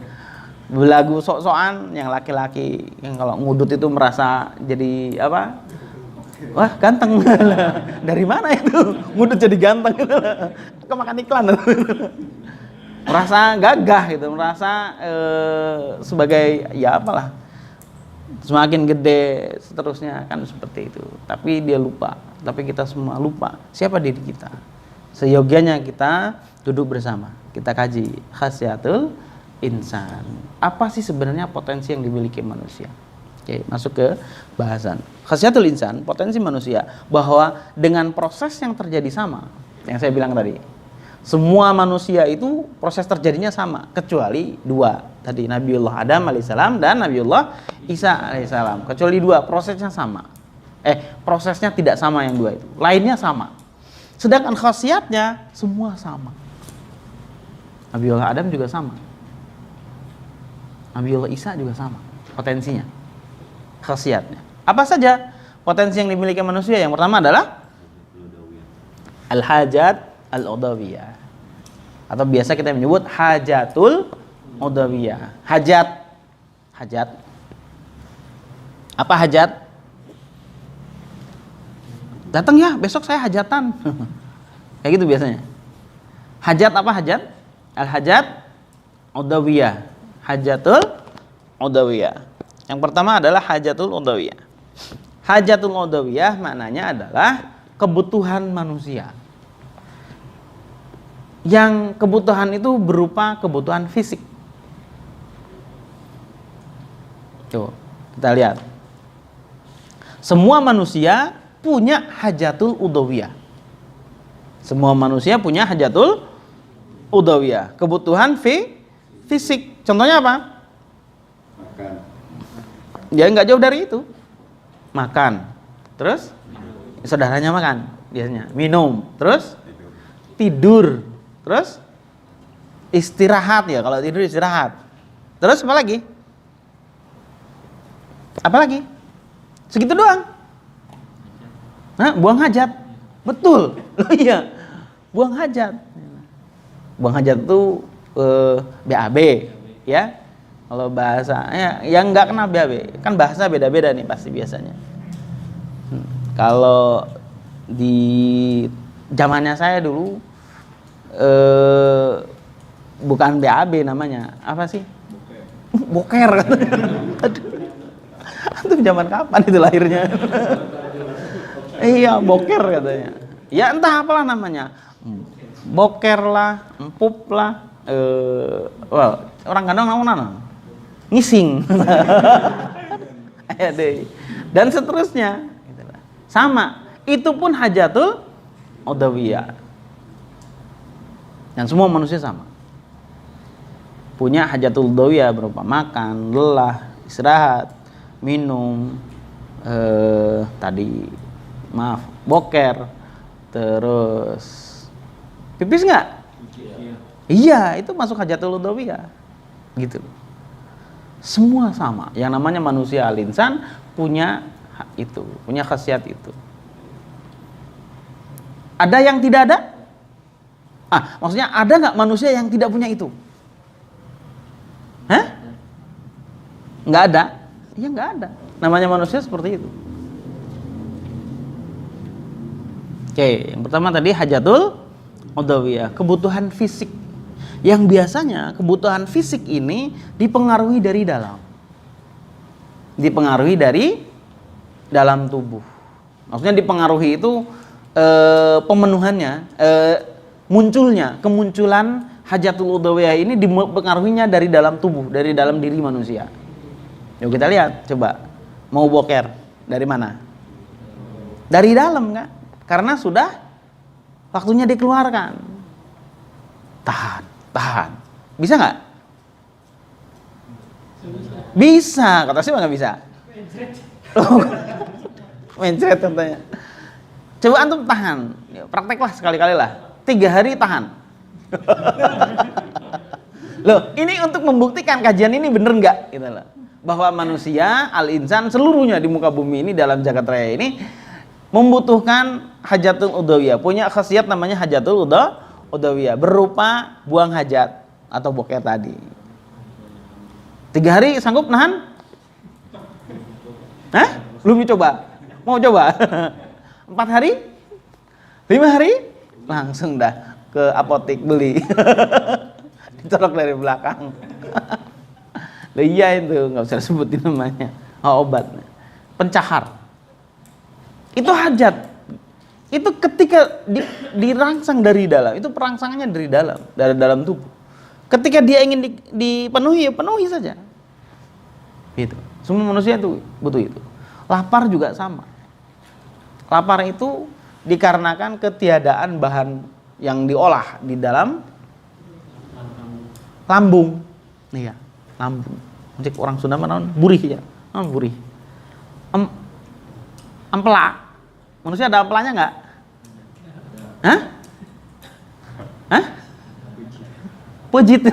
Belagu sok-sokan, yang laki-laki yang kalau ngudut itu merasa jadi apa? Wah ganteng. Dari mana itu? Ngudut jadi ganteng. Kemakan iklan. Merasa gagah gitu, merasa sebagai ya apalah, semakin gede seterusnya kan seperti itu. Tapi dia lupa, tapi kita semua lupa siapa diri kita. Seyogianya kita duduk bersama, kita kaji khasiatul insan. Apa sih sebenarnya potensi yang dimiliki manusia? Oke, masuk ke bahasan. Khasiatul insan, potensi manusia, bahwa dengan proses yang terjadi sama, yang saya bilang tadi. Semua manusia itu proses terjadinya sama, kecuali dua. Tadi Nabiullah Adam alaihissalam dan Nabiullah Isa alaihissalam. Kecuali dua, prosesnya sama. Prosesnya tidak sama yang dua itu. Lainnya sama. Sedangkan khasiatnya semua sama. Nabiullah Adam juga sama. Nabiullah Isa juga sama. Potensinya, khasiatnya. Apa saja potensi yang dimiliki manusia? Yang pertama adalah al-hajat al-udawiyah. Atau biasa kita menyebut hajatul udawiyah. Hajat. Apa hajat? Datang ya, besok saya hajatan. Kayak gitu biasanya. Hajat apa hajat? Al-hajat udawiyah. Hajatul udawiyah. Yang pertama adalah hajatul udawiyah. Hajatul udawiyah maknanya adalah kebutuhan manusia. Yang kebutuhan itu berupa kebutuhan fisik. Coba kita lihat. Semua manusia punya hajatul udawiyah. Semua manusia punya hajatul udawiyah. Kebutuhan fisik. Contohnya apa? Makan. Ya nggak jauh dari itu. Makan. Terus saudaranya makan biasanya. Minum. Terus tidur. Terus istirahat ya. Kalau tidur istirahat. Terus apa lagi? Apa lagi? Segitu doang. Nah, buang hajat. Betul. Iya. Buang hajat. Buang hajat itu BAB ya. Kalau bahasanya yang nggak kenal BAB, kan bahasa beda-beda nih pasti biasanya. Kalau di zamannya saya dulu bukan BAB namanya. Apa sih? Boker. Itu zaman kapan itu lahirnya? Iya, boker katanya. Ya entah apalah namanya. Boker lah, empup lah. Orang kadang ngomong ngising. Dan seterusnya. Sama. Itu pun hajatul udawiyah. Dan semua manusia sama. Punya hajatul udawiyah berupa makan, lelah, istirahat, minum, boker, terus pipis nggak? Iya, itu masuk hajatul udawiyah, gitu. Semua sama. Yang namanya manusia al-insan punya itu, punya khasiat itu. Ada yang tidak ada? Maksudnya ada nggak manusia yang tidak punya itu? Hah? Nggak ada? Iya nggak ada. Namanya manusia seperti itu. Oke, yang pertama tadi hajatul udawiyah, kebutuhan fisik. Yang biasanya kebutuhan fisik ini dipengaruhi dari dalam. Dipengaruhi dari dalam tubuh. Maksudnya dipengaruhi itu pemenuhannya, kemunculan hajatul udawiyah ini dipengaruhinya dari dalam tubuh, dari dalam diri manusia. Yuk kita lihat, coba. Mau boker dari mana? Dari dalam kan? Karena sudah waktunya dikeluarkan. Tahan. Bisa nggak? Bisa. Kata siapa nggak bisa? Mencret katanya. Coba antum tahan. Prakteklah sekali-kali lah. 3 hari tahan. Loh, ini untuk membuktikan kajian ini bener nggak? Gitu loh. Bahwa manusia, al-insan seluruhnya di muka bumi ini dalam jagat raya ini membutuhkan hajatul udawiyah, punya khasiat namanya hajatul udawiyah, berupa buang hajat atau boker tadi. 3 hari sanggup nahan? Hah? Belum dicoba? Mau coba? 4 hari? 5 hari? Langsung dah ke apotek beli. Dicolok dari belakang. Lah iya itu, nggak usah sebutin namanya. Obat. Pencahar. Itu hajat. itu ketika dirangsang dari dalam, itu perangsangannya dari dalam tubuh. Ketika dia ingin dipenuhi, ya penuhi saja. Gitu. Semua manusia itu butuh itu. Lapar juga sama. Lapar itu dikarenakan ketiadaan bahan yang diolah di dalam lambung. Iya, lambung. Cek orang Sunda mana burih ya. Burih. Ampela. Manusia ada ampelanya enggak? Hah? Hah? Pujit.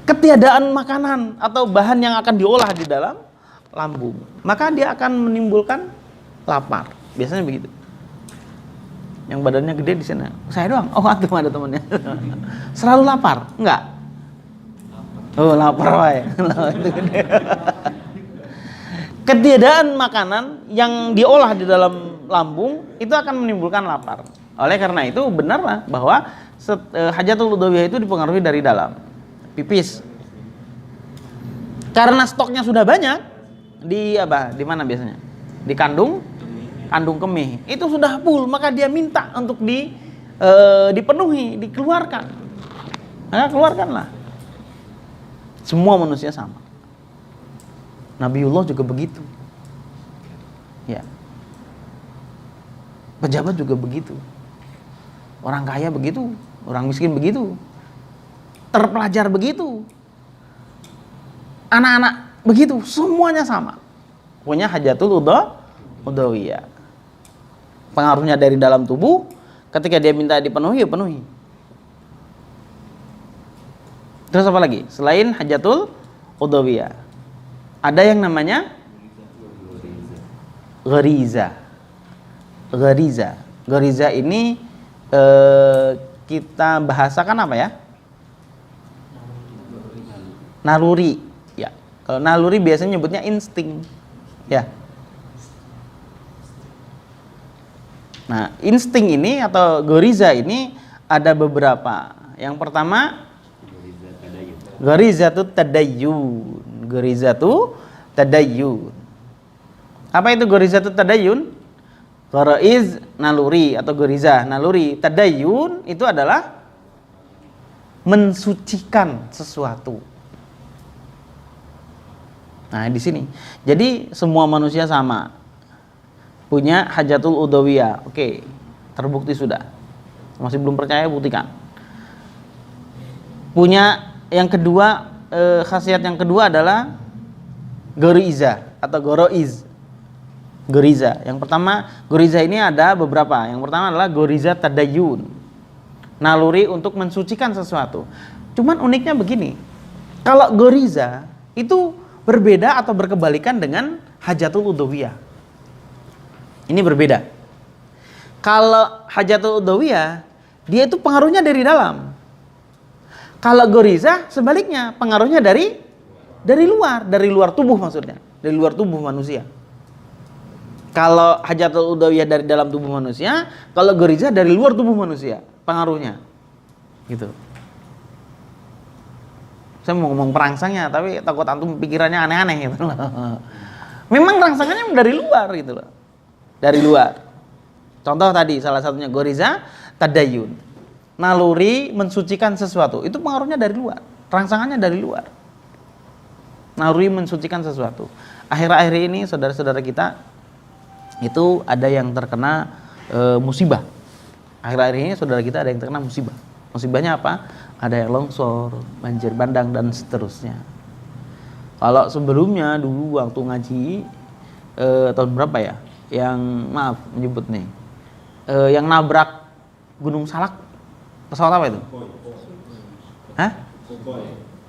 Ketiadaan makanan atau bahan yang akan diolah di dalam lambung, maka dia akan menimbulkan lapar. Biasanya begitu. Yang badannya gede di sana. Saya doang. Oh, antum ada temannya. Selalu lapar? Enggak. Oh, lapar wae. Ketiadaan makanan yang diolah di dalam lambung itu akan menimbulkan lapar. Oleh karena itu benarlah bahwa hajatul udhawiyah itu dipengaruhi dari dalam, pipis. Karena stoknya sudah banyak di Di mana biasanya? Di kandung kemih. Itu sudah full, maka dia minta untuk dipenuhi, dikeluarkan. Maka keluarkanlah. Semua manusia sama. Nabiullah juga begitu. Ya. Pejabat juga begitu. Orang kaya begitu, orang miskin begitu. Terpelajar begitu. Anak-anak begitu, semuanya sama. Punya hajatul udhawiyah. Pengaruhnya dari dalam tubuh, ketika dia minta dipenuhi, ya penuhi. Terus apa lagi? Selain hajatul udhawiyah, ada yang namanya ghariza. Ghariza ini kita bahasakan apa ya? Naluri. Ya. Kalau naluri biasanya nyebutnya insting. Ya. Nah, insting ini atau ghariza ini ada beberapa. Yang pertama, gharizatut tadayyun. Gharizatut tadayyun. Apa itu gharizatut tadayyun? Gharaiz naluri atau ghariza naluri. Tadayyun itu adalah mensucikan sesuatu. Nah, di sini. Jadi semua manusia sama. Punya hajatul udhawiyah. Oke, terbukti sudah. Masih belum percaya, buktikan. Punya yang kedua, khasiat yang kedua adalah ghariza atau ghariz. Ghariza. Yang pertama, ghariza ini ada beberapa. Yang pertama adalah ghariza tadayyun. Naluri untuk mensucikan sesuatu. Cuman uniknya begini. Kalau ghariza itu berbeda atau berkebalikan dengan hajatul udhawiyah. Ini berbeda. Kalau hajatul udhawiyah, dia itu pengaruhnya dari dalam. Kalau ghariza sebaliknya, pengaruhnya dari luar tubuh maksudnya, dari luar tubuh manusia. Kalau hajatul udhawiyah dari dalam tubuh manusia, kalau ghariza dari luar tubuh manusia, pengaruhnya. Gitu. Saya mau ngomong perangsangnya, tapi takut antum pikirannya aneh-aneh gitu loh. Memang rangsangannya dari luar gitu loh. Dari luar. Contoh tadi salah satunya ghariza tadayyun. Naluri mensucikan sesuatu. Itu pengaruhnya dari luar. Rangsangannya dari luar. Naluri mensucikan sesuatu. Akhir-akhir ini saudara-saudara kita itu ada yang terkena musibah. Akhir-akhir ini saudara kita ada yang terkena musibah. Musibahnya apa? Ada yang longsor, banjir bandang dan seterusnya. Kalau sebelumnya dulu waktu ngaji tahun berapa ya? Yang maaf menyebut nih, yang nabrak Gunung Salak pesawat apa itu? Hah?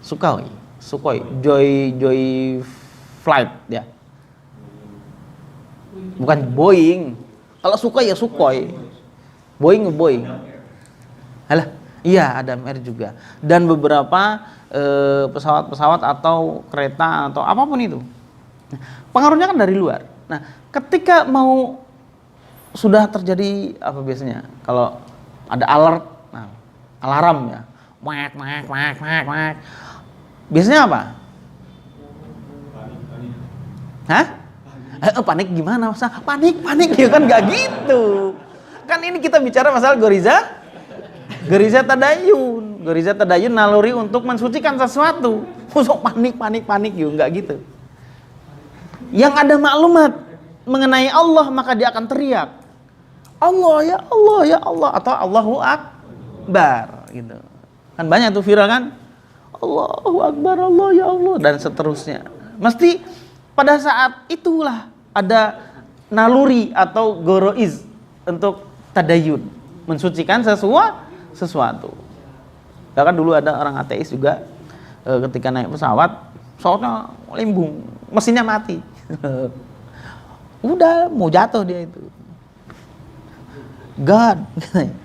Sukhoi, Joy Flight ya. Bukan Boeing. Kalau Sukhoi ya Sukhoi. Boeing. Halah, iya Adam Air juga. Dan beberapa pesawat-pesawat atau kereta atau apapun itu. Pengaruhnya kan dari luar. Nah, ketika mau sudah terjadi apa biasanya? Kalau ada alert, nah, alarm ya. Wek. Biasanya apa? Hah? Panik gimana masa? Panik ya kan nggak gitu. Kan ini kita bicara masalah goriza tadayun. Goriza tadayun naluri untuk mensucikan sesuatu. Khusus panik yuk, nggak gitu. Yang ada maklumat mengenai Allah maka dia akan teriak, Allah ya Allah ya Allah, atau Allahu Akbar gitu. Kan banyak tuh viral kan? Allahu Akbar, Allah ya Allah, dan seterusnya. Mesti pada saat itulah ada naluri atau goroiz untuk tadayun, mensucikan sesuatu. Bahkan dulu ada orang ateis juga ketika naik pesawatnya limbung, mesinnya mati. Udah mau jatuh dia itu. God,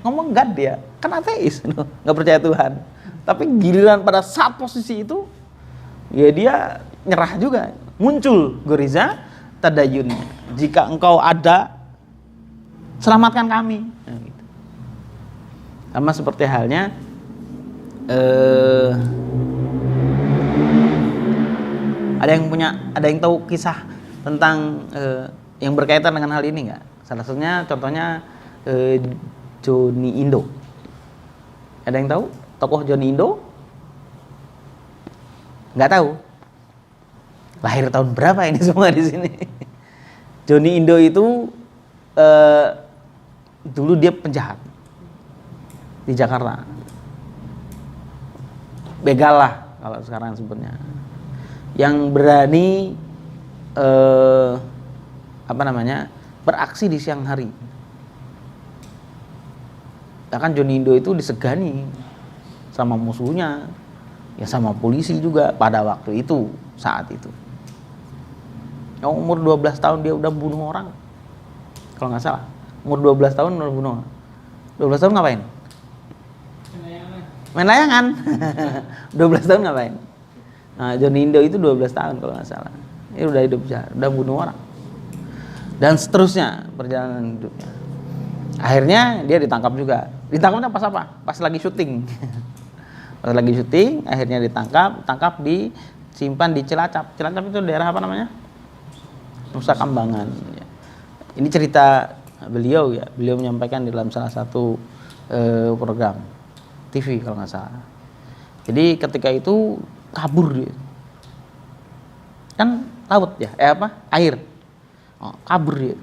ngomong God dia, kan ateis, nggak percaya Tuhan. Tapi giliran pada saat posisi itu, ya dia nyerah juga. Muncul goriza tadayunnya. Jika engkau ada, selamatkan kami. Nah, gitu. Sama seperti halnya ada yang tahu kisah tentang yang berkaitan dengan hal ini nggak? Salah satunya contohnya Johnny Indo. Ada yang tahu tokoh Johnny Indo? Nggak tahu. Lahir tahun berapa ini semua di sini? Johnny Indo itu dulu dia penjahat di Jakarta. Begal lah kalau sekarang sebutnya. Yang berani beraksi di siang hari. Bahkan Johnny Indo itu disegani sama musuhnya, ya sama polisi juga pada waktu itu, saat itu. Yang umur 12 tahun dia udah bunuh orang. Kalau nggak salah, umur 12 tahun udah bunuh orang. 12 tahun ngapain? Main layangan. 12 tahun ngapain? Nah, Johnny Indo itu 12 tahun kalau nggak salah. Ini udah hidup jahat, udah bunuh orang. Dan seterusnya perjalanan hidupnya. Akhirnya dia ditangkap juga. Ditangkapnya pas apa? Pas lagi syuting. Pas lagi syuting, akhirnya ditangkap disimpan di Cilacap. Cilacap itu daerah apa namanya? Nusa Kambangan. Ini cerita beliau ya. Beliau menyampaikan di dalam salah satu program TV kalau nggak salah. Jadi ketika itu kabur dia. Kan laut ya, air. Kabur dia.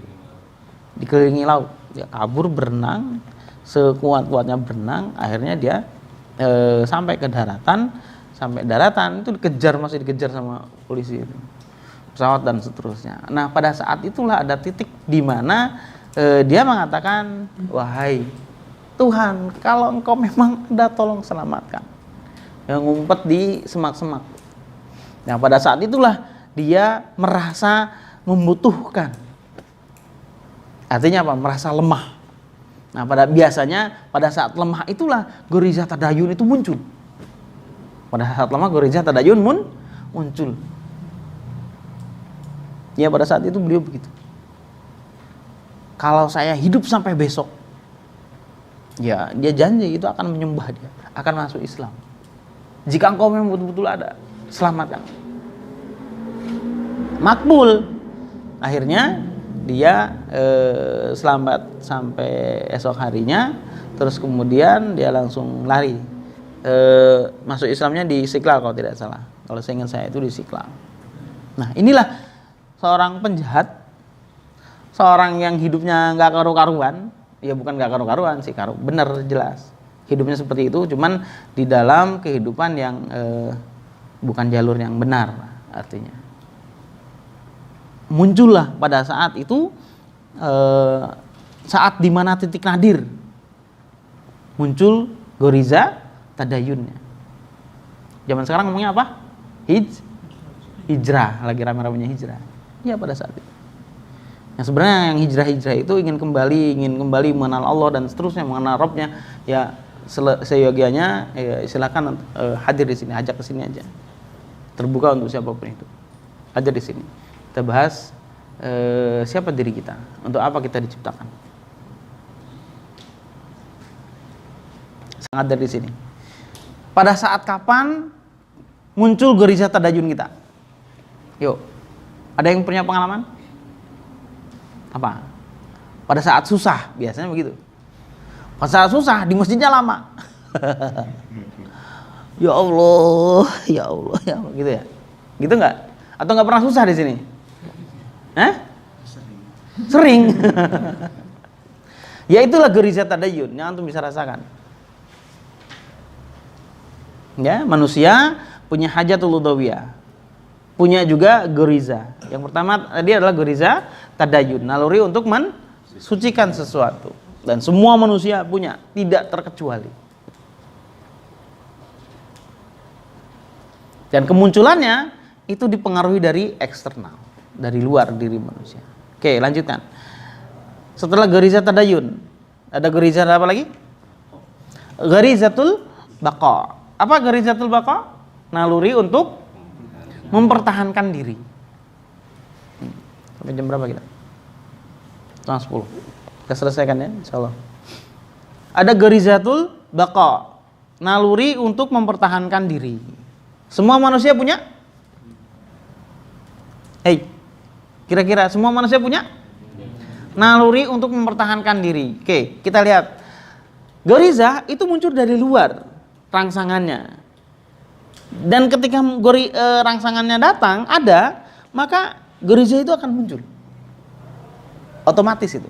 Dikelilingi laut. Dia kabur berenang, sekuat-kuatnya berenang, akhirnya dia sampai ke daratan. Sampai daratan itu masih dikejar sama polisi itu. Pesawat dan seterusnya. Nah, pada saat itulah ada titik di mana dia mengatakan, wahai Tuhan, kalau engkau memang ada, tolong selamatkan. Yang ngumpet di semak-semak. Nah, pada saat itulah dia merasa membutuhkan. Artinya apa? Merasa lemah. Nah, biasanya pada saat lemah itulah goriza tadayun itu muncul. Pada saat lemah goriza tadayun muncul. Ya, pada saat itu beliau begitu. Kalau saya hidup sampai besok, ya dia janji itu akan menyembah dia, akan masuk Islam. Jika engkau memang betul-betul ada, selamatkan. Makbul. Akhirnya dia selamat sampai esok harinya. Terus kemudian dia langsung lari. Masuk Islamnya di Istiqlal kalau tidak salah. Kalau saya ingat saya itu di Istiqlal. Nah, inilah seorang penjahat, seorang yang hidupnya nggak karu-karuan. Ya bukan nggak karu-karuan sih, bener jelas. Hidupnya seperti itu, cuman di dalam kehidupan yang bukan jalur yang benar artinya. Muncullah pada saat itu saat dimana titik nadir muncul goriza tadayunnya. Zaman sekarang ngomongnya apa? Hijrah, lagi rame-ramenya hijrah. Ya pada saat itu. Yang sebenarnya yang hijrah itu ingin kembali mengenal Allah dan seterusnya, mengenal Rabbnya. Ya seyogianya ya, silakan hadir di sini, ajak ke sini aja. Terbuka untuk siapapun itu. Hadir di sini. Kita bahas siapa diri kita, untuk apa kita diciptakan. Sangat dari sini. Pada saat kapan muncul goriza tadayun kita? Yuk, ada yang punya pengalaman? Apa? Pada saat susah, biasanya begitu. Pada saat susah di masjidnya lama. Ya Allah, ya Allah, ya Allah, gitu ya. Gitu nggak? Atau nggak pernah susah di sini? Sering. Ya itulah geriza tadayun yang antum bisa rasakan. Ya, manusia punya hajatul ludawiyah. Punya juga geriza. Yang pertama tadi adalah geriza tadayun, naluri untuk mensucikan sesuatu. Dan semua manusia punya, tidak terkecuali. Dan kemunculannya itu dipengaruhi dari eksternal, dari luar diri manusia. Oke, lanjutkan. Setelah geriza tadayun, ada geriza apa lagi? Gerizatul baqa. Apa gerizatul baqa? Naluri untuk mempertahankan diri. Sampai jam berapa kita? Setengah 10. Kita selesaikan ya, insyaallah. Ada gerizatul baqa, naluri untuk mempertahankan diri. Semua manusia punya? Kira-kira semua manusia punya? Naluri untuk mempertahankan diri. Oke, kita lihat. Geriza itu muncul dari luar rangsangannya. Dan ketika rangsangannya datang, maka geriza itu akan muncul. Otomatis itu.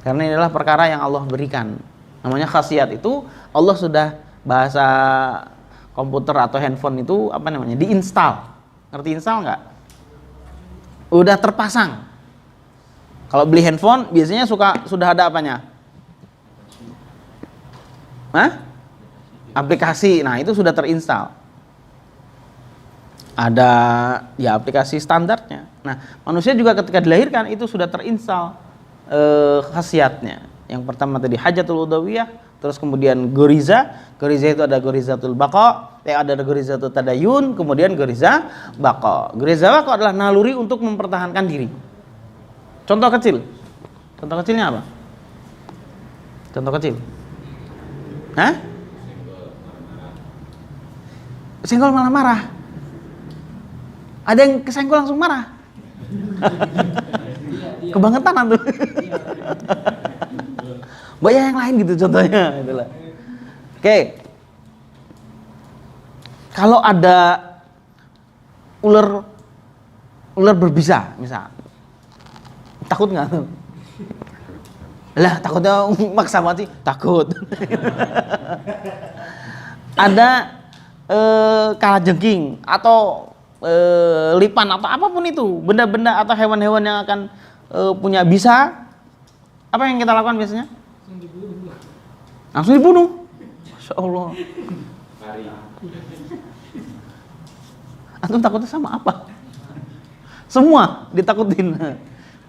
Karena ini adalah perkara yang Allah berikan. Namanya khasiat itu Allah sudah, bahasa komputer atau handphone itu apa namanya? Diinstal. Ngerti install nggak? Udah terpasang. Kalau beli handphone biasanya sudah ada apanya? Aplikasi. Nah, itu sudah terinstal. Ada ya aplikasi standarnya. Nah, manusia juga ketika dilahirkan itu sudah terinstal khasiatnya. Yang pertama tadi hajatul udawiyah, terus kemudian geriza itu ada gerizatul baqa, ada gerizatul tadayun, kemudian geriza baqa. Geriza baqa adalah naluri untuk mempertahankan diri. Contoh kecilnya apa? Contoh kecil. Senggol malah marah. Ada yang kesenggol langsung marah. Kebangetan tuh. Banyak yang lain gitu contohnya itulah. Oke. Kalau ada ular berbisa misal. Takut nggak tuh? Lah takutnya maksa mati, takut. Ada kalajengking atau lipan atau apapun itu, benda-benda atau hewan-hewan yang akan punya bisa, apa yang kita lakukan biasanya? Langsung dibunuh. Masya Allah. Antum takutnya sama apa? Semua ditakutin.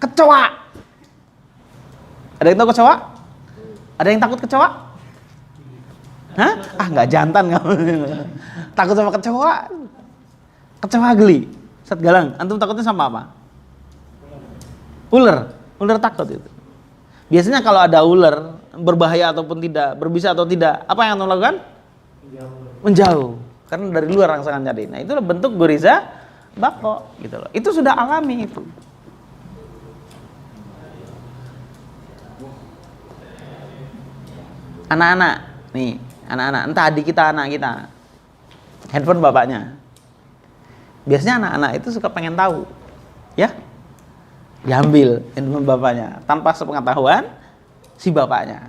Kecoa. Ada yang tahu kecoa? Ada yang takut kecoa? Nggak jantan kamu. Takut sama kecoa. Kecoa geli. Ustaz Galang, antum takutnya sama apa? Ular takut itu. Biasanya kalau ada ular berbahaya ataupun tidak, berbisa atau tidak, apa yang antum lakukan? Menjauh. Karena dari luar rangsangan tadi. Nah, itulah bentuk geriza baqa gitu loh. Itu sudah alami itu. Anak-anak, entah adik kita, anak kita, handphone bapaknya. Biasanya anak-anak itu suka pengen tahu, ya, diambil handphone bapaknya tanpa sepengetahuan si bapaknya.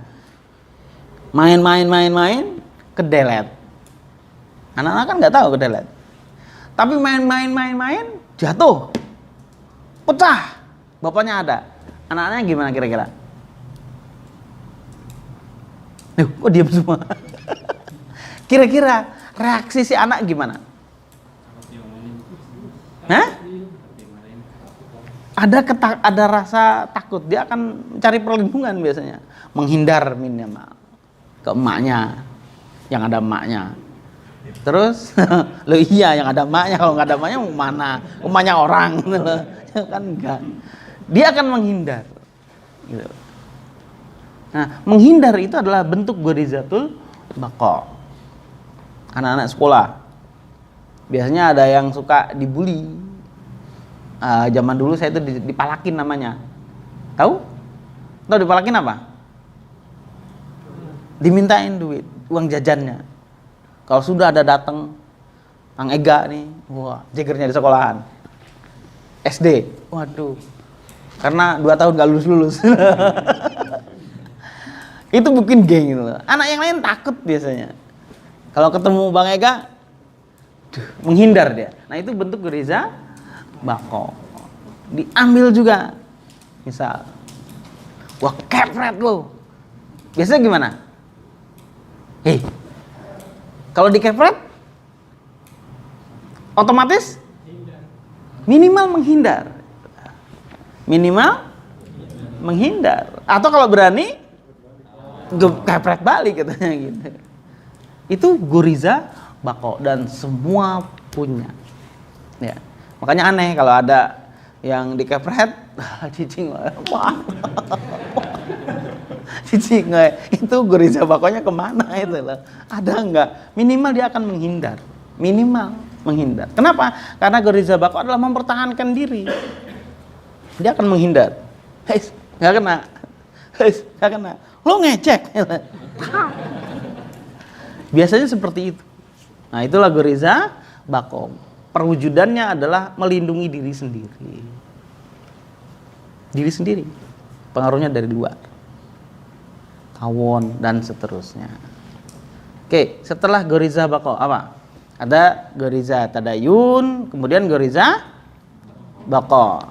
Main, kedelet. Anak-anak kan nggak tahu kedelet. Tapi main, jatuh, pecah, bapaknya ada. Anak-anaknya gimana kira-kira? Kok diam semua? Kira-kira reaksi si anak gimana? Ada rasa takut, dia akan mencari perlindungan biasanya, menghindar minimal ke emaknya, yang ada emaknya. Terus, lo iya yang ada emaknya, kalau nggak ada emaknya mau mana? Emaknya orang, kan enggak. Dia akan menghindar. Gitu. Nah, menghindar itu adalah bentuk gerizatul baqa. Anak-anak sekolah biasanya ada yang suka dibully. Zaman dulu saya itu dipalakin namanya. Tahu? Tahu dipalakin apa? Dimintain duit, uang jajannya. Kalau sudah ada datang Kang Ega nih, wah, jegernya di sekolahan. SD, waduh. Karena 2 tahun gak lulus-lulus. Itu bikin geng gitu loh. Anak yang lain takut biasanya. Kalau ketemu Bang Ega, menghindar dia. Nah itu bentuk goriza bako. Diambil juga. Misal, wah kepret lo. Biasanya gimana? Hei, kalau dikepret, otomatis minimal menghindar. Minimal menghindar. Atau kalau berani, kepret balik katanya gitu. Itu goriza bako dan semua punya. Ya. Makanya aneh kalau ada yang dikepret, cicing, wah, cicing, itu goriza bakonya kemana itu loh? Ada enggak? Minimal dia akan menghindar, minimal menghindar. Kenapa? Karena goriza bako adalah mempertahankan diri. Dia akan menghindar. Hei, nggak kena. Hei, nggak kena. Lo ngecek. Biasanya seperti itu. Nah, itulah goriza bako. Perwujudannya adalah melindungi diri sendiri. Diri sendiri. Pengaruhnya dari luar. Tawon dan seterusnya. Oke, setelah goriza bako apa? Ada goriza tadayun, kemudian goriza bako.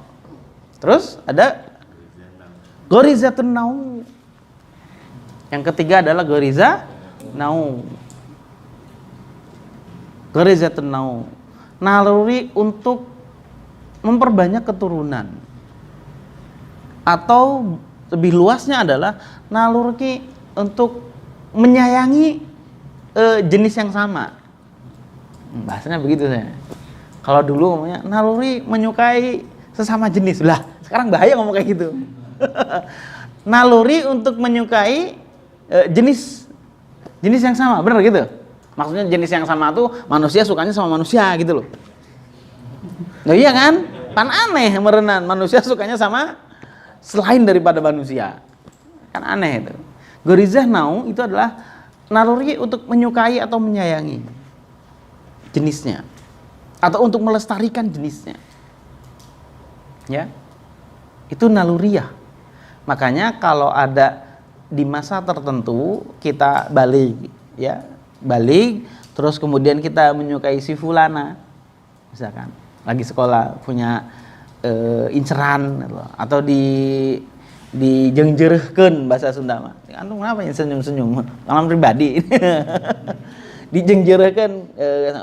Terus ada goriza tenau. Yang ketiga adalah goriza nau. Goriza tenau. Naluri untuk memperbanyak keturunan. Atau lebih luasnya adalah naluri untuk menyayangi jenis yang sama. Bahasanya begitu saya. Kalau dulu ngomongnya naluri menyukai sesama jenis. Lah, sekarang bahaya ngomong kayak gitu. Naluri untuk menyukai jenis yang sama, benar gitu? Maksudnya jenis yang sama tuh manusia sukanya sama manusia gitu loh. Nah iya kan? Kan aneh merenan manusia sukanya sama selain daripada manusia. Kan aneh itu. Goriza nau itu adalah naluri untuk menyukai atau menyayangi jenisnya atau untuk melestarikan jenisnya. Ya. Itu naluriyah. Makanya kalau ada di masa tertentu kita balik, ya, balik, terus kemudian kita menyukai si fulana, misalkan lagi sekolah punya inceran atau dijengjerehkeun bahasa Sunda mah. Antum kenapa yang senyum-senyum? Pengalaman pribadi. Dijengjerehkeun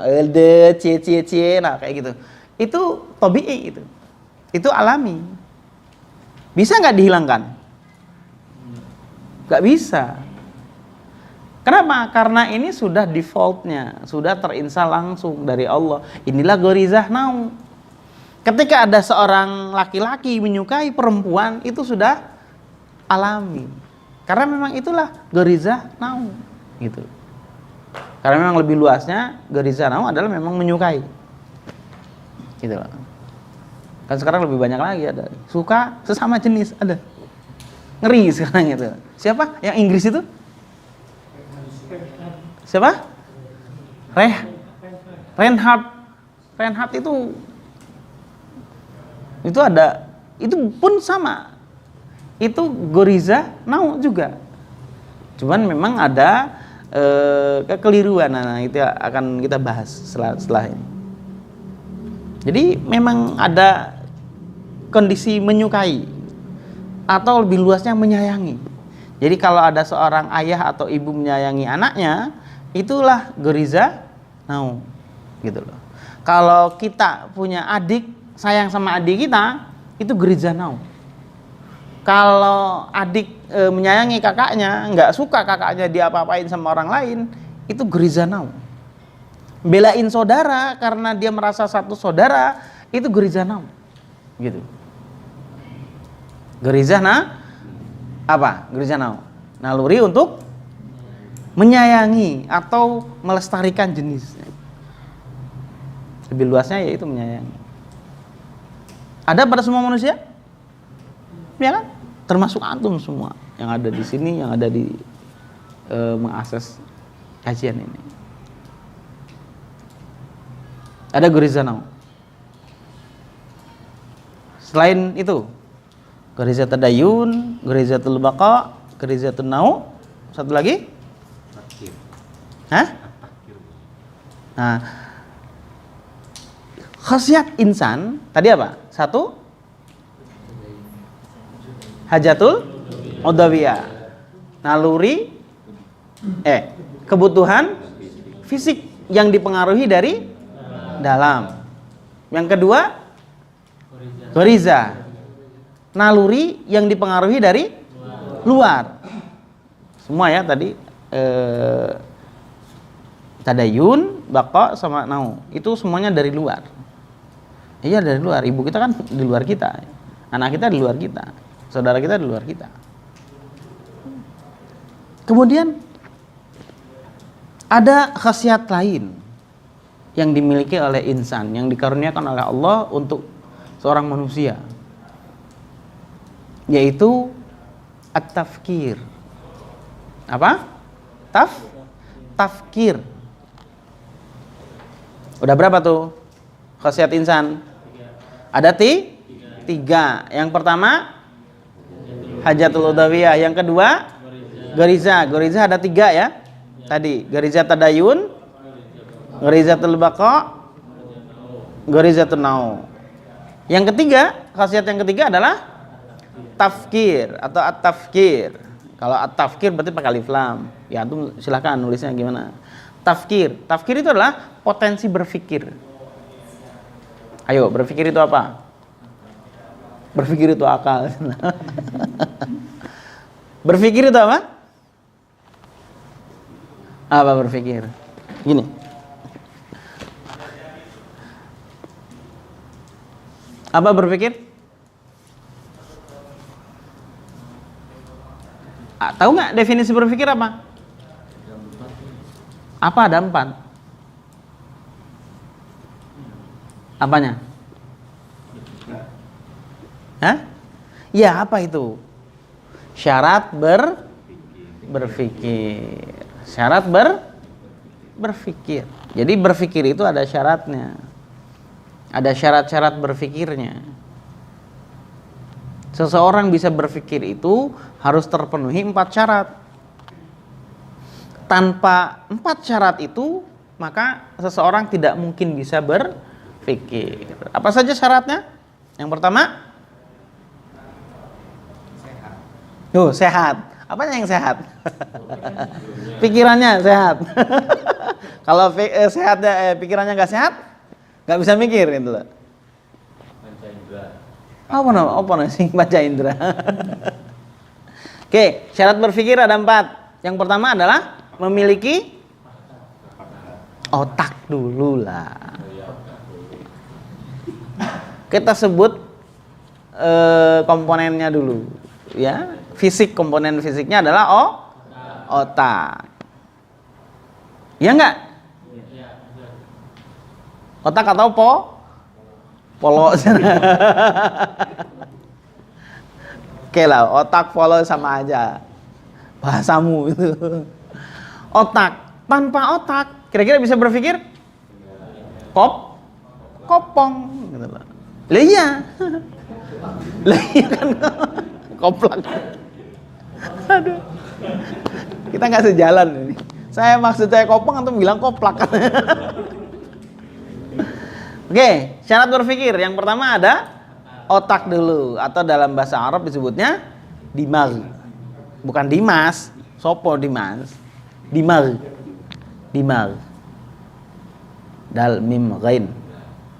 elde cie nah kayak gitu. Itu tabii itu. Itu alami. Bisa nggak dihilangkan? Nggak bisa. Kenapa? Karena ini sudah defaultnya, sudah terinstal langsung dari Allah. Inilah gorizah nau. Ketika ada seorang laki-laki menyukai perempuan, itu sudah alami. Karena memang itulah gorizah nau. Gitu. Karena memang lebih luasnya gorizah nau adalah memang menyukai. Gitu loh. Kan sekarang lebih banyak lagi ada. Suka sesama jenis ada. Ngeri sekarang itu. Siapa? Yang Inggris itu? Siapa? Reinhardt itu ada, itu pun sama. Itu goriza nau juga. Cuman memang ada kekeliruan. Nah, itu akan kita bahas setelah ini. Jadi memang ada kondisi menyukai atau lebih luasnya menyayangi. Jadi kalau ada seorang ayah atau ibu menyayangi anaknya, itulah goriza nau, gitu loh. Kalau kita punya adik, sayang sama adik kita, itu goriza nau. Kalau adik menyayangi kakaknya, nggak suka kakaknya diapa-apain sama orang lain, itu goriza nau. Belain saudara karena dia merasa satu saudara, itu goriza nau, gitu. Goriza apa? Goriza nau. Naluri untuk menyayangi atau melestarikan jenisnya. Lebih luasnya yaitu menyayangi. Ada pada semua manusia? Ya kan? termasuk antum semua yang ada di sini, yang ada di mengakses kajian ini. Ada goriza nau. Selain itu, goriza tadayun, goriza baqa, goriza nau, satu lagi? Hah? Nah, khasiat insan tadi apa? Satu, hajatul udawiyah, naluri kebutuhan fisik yang dipengaruhi dari dalam. Yang kedua, goriza, naluri yang dipengaruhi dari luar. Semua ya tadi tadayun, baqa sama nau. Itu semuanya dari luar. Iya, dari luar. Ibu kita kan di luar kita. Anak kita di luar kita. Saudara kita di luar kita. Kemudian ada khasiat lain yang dimiliki oleh insan, yang dikaruniakan oleh Allah untuk seorang manusia, yaitu at-tafkir. Apa? Tafkir. Udah berapa tuh khasiat insan? Ada tiga. Yang pertama hajatul udawiyah, yang kedua goriza. Goriza ada 3 ya. Tadi goriza tadayun, gorizatul baqa, gorizatun nau. Yang ketiga, khasiat yang ketiga adalah tafkir atau at-tafkir. Kalau at-tafkir berarti pakai alif lam. Ya, antum silakan nulisnya gimana. Tafkir. Tafkir itu adalah potensi berpikir. Ayo, berpikir itu apa? Berpikir itu akal. Berpikir itu apa? Apa berpikir? Gini. Apa berpikir? Tahu nggak definisi berpikir apa? Apa ada 4? Apanya? Hah? Ya, apa itu? Syarat berpikir. Syarat berpikir. Jadi berpikir itu ada syaratnya. Ada syarat-syarat berpikirnya. Seseorang bisa berpikir itu harus terpenuhi 4 syarat. Tanpa 4 syarat itu, maka seseorang tidak mungkin bisa berpikir. Apa saja syaratnya? Yang pertama, sehat. Apanya yang sehat? Pikirannya sehat. Kalau sehatnya pikirannya nggak sehat, nggak bisa mikir gitu loh. Apa sih baca indra? Oke, syarat berpikir ada 4. Yang pertama adalah memiliki otak dulu lah. Kita sebut komponennya dulu, ya. Komponen fisiknya adalah otak. Ya enggak? Otak atau polo? Oke lah, otak polo sama aja. Bahasamu itu. Otak. Tanpa otak, kira-kira bisa berpikir? Kopong. Gitu loh. Lah iya. Lah iya kan. Koplak. Aduh. Kita nggak sejalan ini. Saya maksud saya kopong, antum bilang koplak. Oke, syarat berpikir yang pertama ada otak dulu, atau dalam bahasa Arab disebutnya dimag. Bukan Dimas, sopo Dimas. Dimag. Dal mim ghain.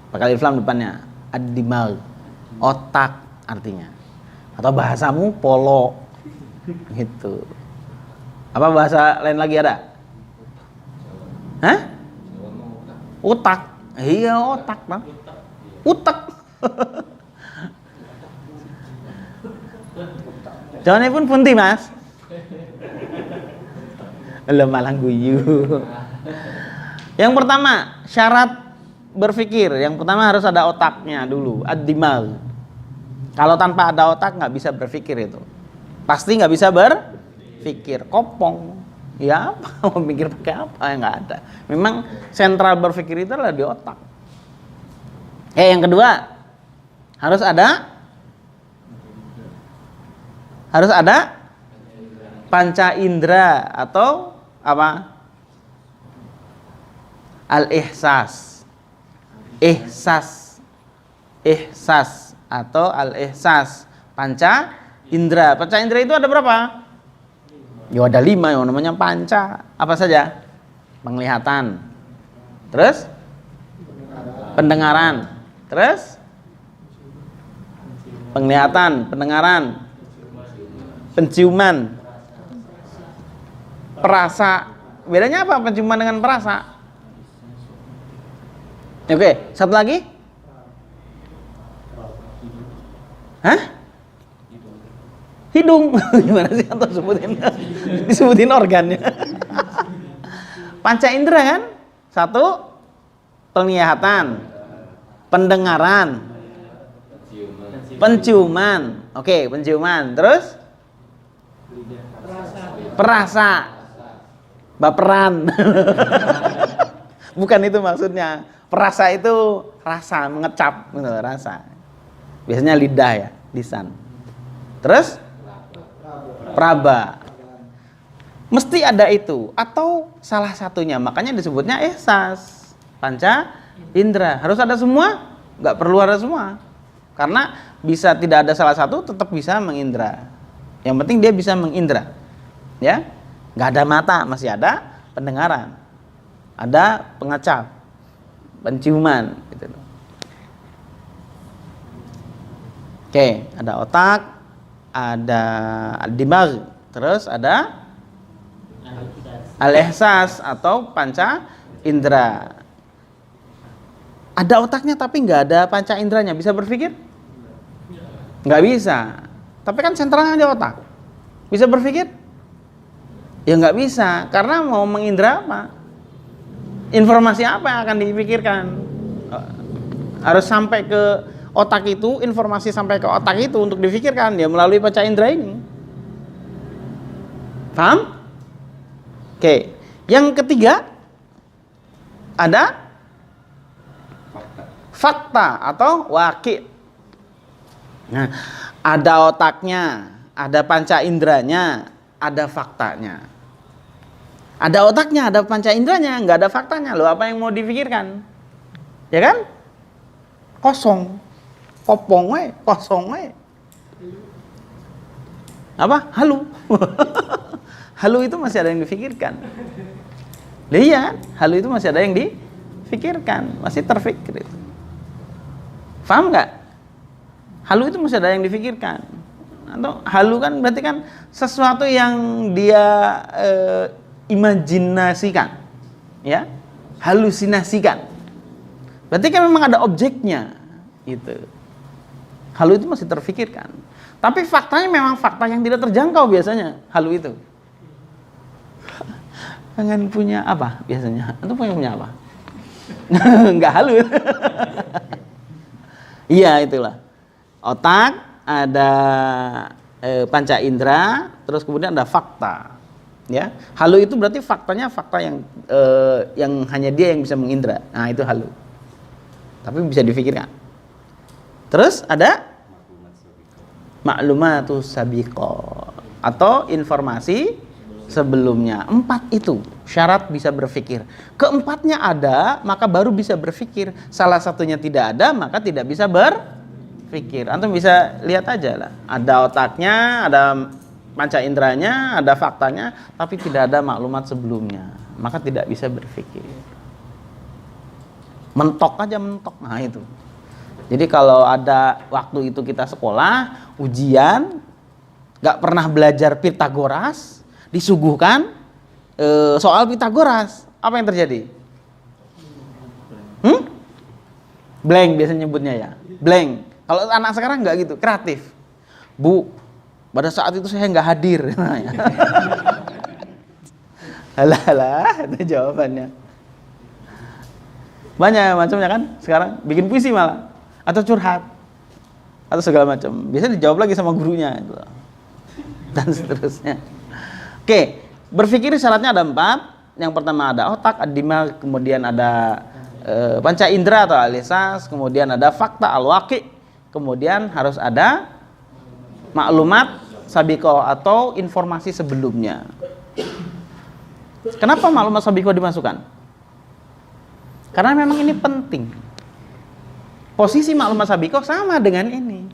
Pakai alif lam depannya. Ad-dimag. Otak artinya. Atau bahasamu polo. Gitu. Apa bahasa lain lagi ada? Hah? Utak. Iya, otak, Bang. Utak. Jawabannya pun punti, Mas. Malang guyu. Yang pertama, syarat berpikir. Yang pertama harus ada otaknya dulu, ad-dimag. Kalau tanpa ada otak nggak bisa berpikir itu. Pasti nggak bisa berpikir. Kopong. Ya apa? Mau mikir pakai apa? Ya nggak ada. Memang sentral berpikir itu adalah di otak. Yang kedua, harus ada panca indera atau apa? Al-ihsas. Ihsas atau al-ihsas. Panca indera. Panca indera itu ada berapa? Ya ada 5 yang namanya panca. Apa saja? Penglihatan. Terus? Pendengaran. Terus? Penglihatan, pendengaran. Penciuman. Perasa. Bedanya apa penciuman dengan perasa? Oke, satu lagi? Hah? Hidung. Gimana sih atau disebutin organnya? Panca indera kan? 1 penglihatan, pendengaran, penciuman. Oke, penciuman. Terus? Perasa. Baperan. Bukan itu maksudnya. Perasa itu rasa, mengecap gitu, rasa. Biasanya lidah ya, lisan. Terus? Praba. Mesti ada itu atau salah satunya, makanya disebutnya ihsas. Panca indera. Harus ada semua? Nggak perlu ada semua. Karena bisa tidak ada salah satu, tetap bisa mengindra. Yang penting dia bisa mengindra. Ya? Nggak ada mata, masih ada pendengaran. Ada pengecap, penciuman gitu. Oke, ada otak, ada dimag, terus ada al-ihsas atau panca indera. Ada otaknya tapi nggak ada panca inderanya, bisa berpikir? Nggak bisa. Tapi kan sentralnya ada otak. Bisa berpikir? Ya nggak bisa, karena mau mengindra apa? Informasi apa yang akan dipikirkan? Harus sampai ke otak itu, informasi sampai ke otak itu untuk dipikirkan ya melalui panca indera ini. Paham? Oke. Yang ketiga ada fakta atau waqi'. Nah, ada otaknya, ada panca inderanya, ada faktanya. Ada otaknya, ada panca inderanya, nggak ada faktanya. Loh, apa yang mau dipikirkan? Ya kan? Kosong. Kopong we, kosong we. Apa? Halu. Halu itu masih ada yang dipikirkan. Iya, halu itu masih ada yang dipikirkan, masih terfikir itu. Paham nggak? Halu itu masih ada yang dipikirkan. Atau halu kan berarti kan sesuatu yang dia imajinasikan, ya, halusinasikan. Berarti kan memang ada objeknya, itu. Halu itu masih terfikirkan. Tapi faktanya memang fakta yang tidak terjangkau biasanya, halu itu. Pengen punya apa biasanya? Atau punya apa? Enggak halu. Iya, itulah. Otak, ada panca indera, terus kemudian ada fakta. Ya, halu itu berarti faktanya fakta yang hanya dia yang bisa mengindra. Nah, itu halu. Tapi bisa difikirkan. Terus ada maklumatus sabiqah atau informasi sebelumnya. 4 itu syarat bisa berpikir. Keempatnya ada, maka baru bisa berpikir. Salah satunya tidak ada, maka tidak bisa berpikir. Antum bisa lihat aja lah. Ada otaknya, ada panca inderanya, ada faktanya, tapi tidak ada maklumat sebelumnya, maka tidak bisa berpikir. Mentok aja, mentok. Nah itu. Jadi kalau ada waktu itu kita sekolah, ujian, gak pernah belajar Pitagoras, disuguhkan soal Pitagoras, apa yang terjadi? Blank biasanya nyebutnya ya, blank. Kalau anak sekarang nggak gitu, kreatif. Bu, pada saat itu saya nggak hadir. Alah, itu jawabannya. Banyak macamnya kan sekarang, bikin puisi malah, atau curhat, atau segala macam. Biasanya dijawab lagi sama gurunya. dan seterusnya. Oke, berpikir syaratnya ada 4. Yang pertama ada otak, ad-dimag, kemudian ada panca indera atau alisas, kemudian ada fakta al-waqi, kemudian harus ada maklumat sabiqah atau informasi sebelumnya. Kenapa maklumat sabiqah dimasukkan? Karena memang ini penting. Posisi maklumat sabiqah sama dengan ini.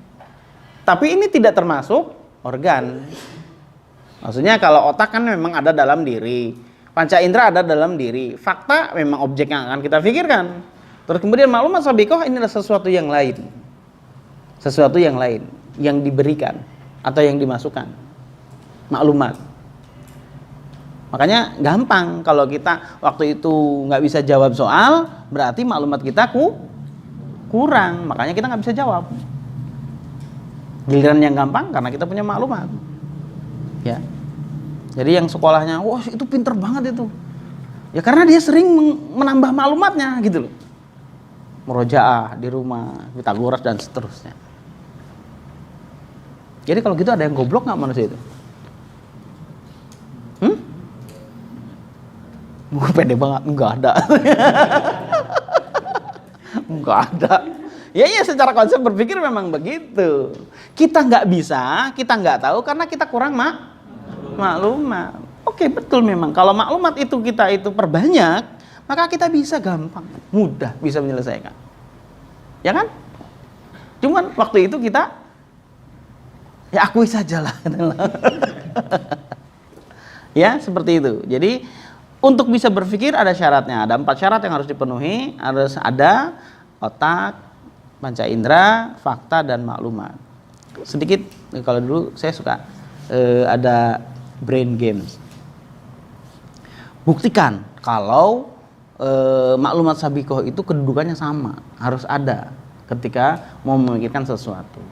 Tapi ini tidak termasuk organ. Maksudnya kalau otak kan memang ada dalam diri, panca indera ada dalam diri, fakta memang objek yang akan kita pikirkan. Terus kemudian maklumat sabiqah ini adalah sesuatu yang lain. Sesuatu yang lain yang diberikan atau yang dimasukkan. Maklumat. Makanya gampang kalau kita waktu itu nggak bisa jawab soal, berarti maklumat kita kurang. Makanya kita nggak bisa jawab. Giliran yang gampang karena kita punya maklumat. Ya. Jadi yang sekolahnya, wah itu pinter banget itu. Ya karena dia sering menambah maklumatnya gitu loh. Murojaah di rumah, Pitagoras dan seterusnya. Jadi kalau gitu ada yang goblok nggak manusia itu? Gue pede banget, nggak ada. Nggak ada. Ya secara konsep berpikir memang begitu. Kita nggak bisa, kita nggak tahu karena kita kurang maklumat. Oke, betul memang. Kalau maklumat itu kita itu perbanyak, maka kita bisa gampang, mudah bisa menyelesaikan. Ya kan? Cuman waktu itu kita ya akui sajalah. Ya, seperti itu. Jadi untuk bisa berpikir ada syaratnya. Ada 4 syarat yang harus dipenuhi. Harus ada otak, panca indera, fakta, dan maklumat. Sedikit kalau dulu saya suka ada brain games. Buktikan kalau maklumat sabiqah itu kedudukannya sama, harus ada ketika mau memikirkan sesuatu.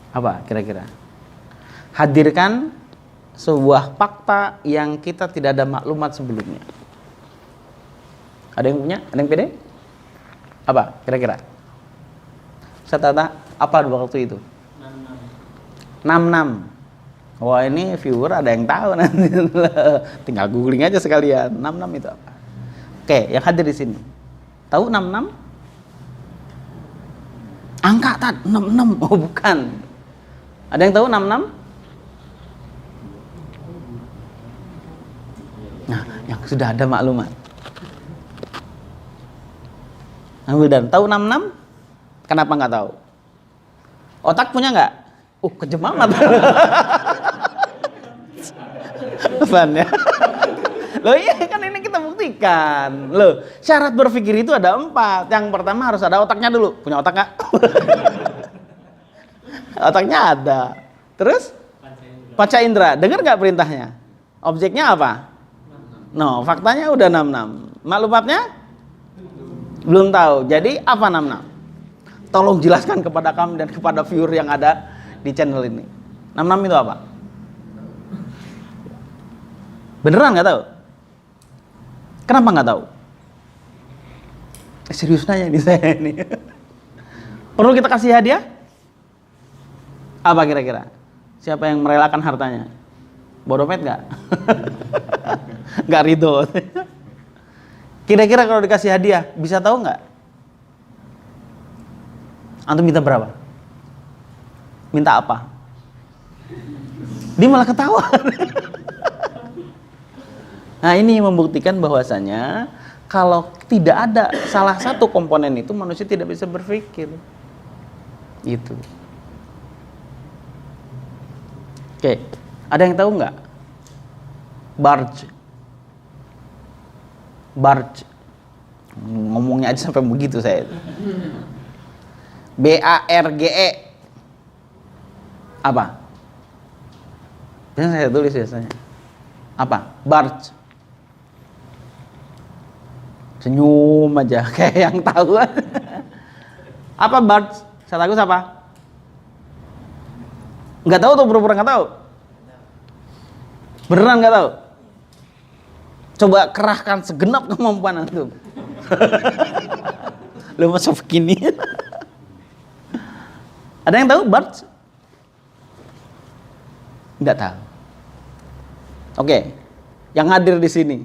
Apa kira-kira? Hadirkan sebuah fakta yang kita tidak ada maklumat sebelumnya. Ada yang punya? Ada yang pede? Apa kira-kira? Saya tanya apa waktu itu? 66. Wah ini viewer ada yang tahu nanti. Tinggal googling aja sekalian. 66 itu apa? Oke, yang hadir di sini. Tahu 66? Angka tat 66. Oh bukan. Ada yang tahu 66? Nah, yang sudah ada maklumat. Ambil dan tahu 66? Kenapa nggak tahu? Otak punya nggak? Kejem amat. Apaan ya? Loh iya kan ini kita buktikan. Loh, syarat berpikir itu ada 4. Yang pertama harus ada otaknya dulu. Punya otak nggak? Otaknya ada. Terus? Panca indera. Dengar nggak perintahnya? Objeknya apa? No, faktanya udah 66. Maklumatnya? Belum tahu. Jadi apa 66? Tolong jelaskan kepada kami dan kepada viewer yang ada di channel ini. 66 itu apa? Beneran nggak tahu? Kenapa nggak tahu? Serius nanya nih saya ini. Perlu kita kasih hadiah? Apa kira-kira? Siapa yang merelakan hartanya? Bodomet nggak? Nggak ridho. Kira-kira kalau dikasih hadiah bisa tahu nggak? Antum minta berapa? Minta apa? Dia malah ketawa. Nah ini membuktikan bahwasanya kalau tidak ada salah satu komponen itu manusia tidak bisa berpikir. Itu. Oke, ada yang tahu nggak? Barge. Ngomongnya aja sampai begitu saya. BARGE. Apa? Biasanya saya tulis biasanya. Apa? Barge. Senyum aja kayak yang tahu. Apa barge? Saya tahu siapa? Nggak tahu tuh, pura-pura nggak tahu. Beneran nggak tahu. Coba kerahkan segenap kemampuan antum. Lu masa begini. Ada yang tahu barge? Tidak tahu. Oke, yang hadir di sini,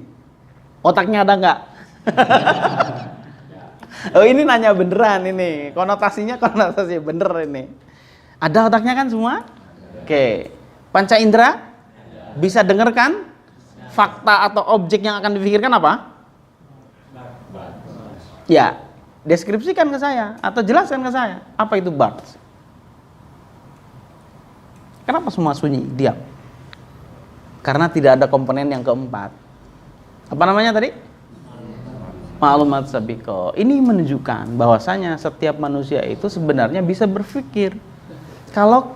otaknya ada nggak? Oh ini nanya beneran ini, konotasi bener ini. Ada otaknya kan semua? Oke, panca indera bisa dengarkan fakta atau objek yang akan dipikirkan apa? Ya, deskripsikan ke saya atau jelaskan ke saya apa itu birds. Kenapa semua sunyi, diam? Karena tidak ada komponen yang keempat. Apa namanya tadi? Maklumat sabiqah. Ini menunjukkan bahwasanya setiap manusia itu sebenarnya bisa berpikir kalau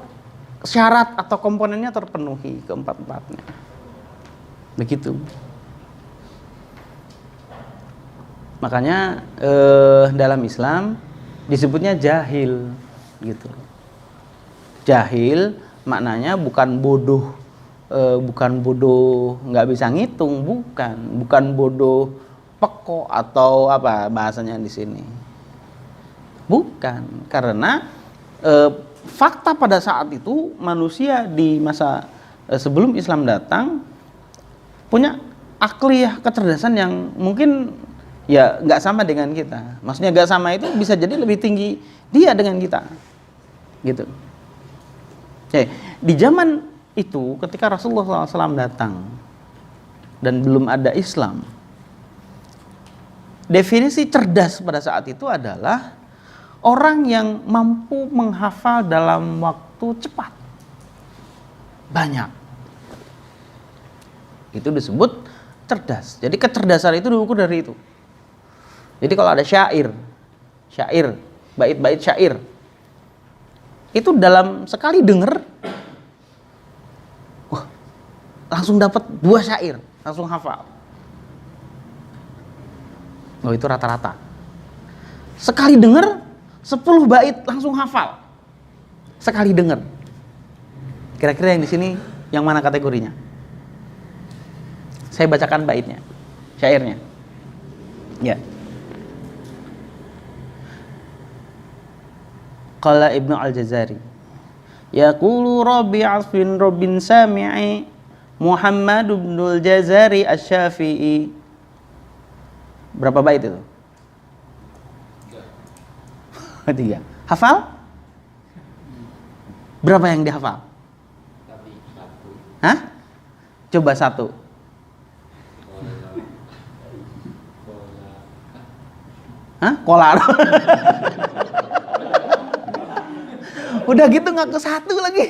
syarat atau komponennya terpenuhi keempat-empatnya. Begitu. Makanya dalam Islam disebutnya jahil gitu. Jahil maknanya bukan bodoh nggak bisa ngitung, bukan bodoh peko atau apa bahasanya di sini. Bukan, karena fakta pada saat itu manusia di masa sebelum Islam datang punya akliyah kecerdasan yang mungkin ya nggak sama dengan kita. Maksudnya nggak sama itu bisa jadi lebih tinggi dia dengan kita, gitu. Oke, di zaman itu ketika Rasulullah SAW datang dan belum ada Islam, definisi cerdas pada saat itu adalah orang yang mampu menghafal dalam waktu cepat, banyak. Itu disebut cerdas. Jadi kecerdasan itu diukur dari itu. Jadi kalau ada syair, bait-bait syair, itu dalam sekali denger, wah, langsung dapat 2 syair, langsung hafal. Oh itu rata-rata. Sekali denger 10 bait langsung hafal. Sekali denger. Kira-kira yang di sini yang mana kategorinya? Saya bacakan baitnya, syairnya. Ya. Qala Ibnu Al-Jazari, yaqulu Rabi' Asfin Rabbin Sami'i Muhammad ibnul Jazari Asy-Syafi'i. Berapa bait itu? 3. Hafal? Berapa yang dihafal? Hah? Coba 1. Hah? Kolar. Udah gitu nggak ke 1 lagi.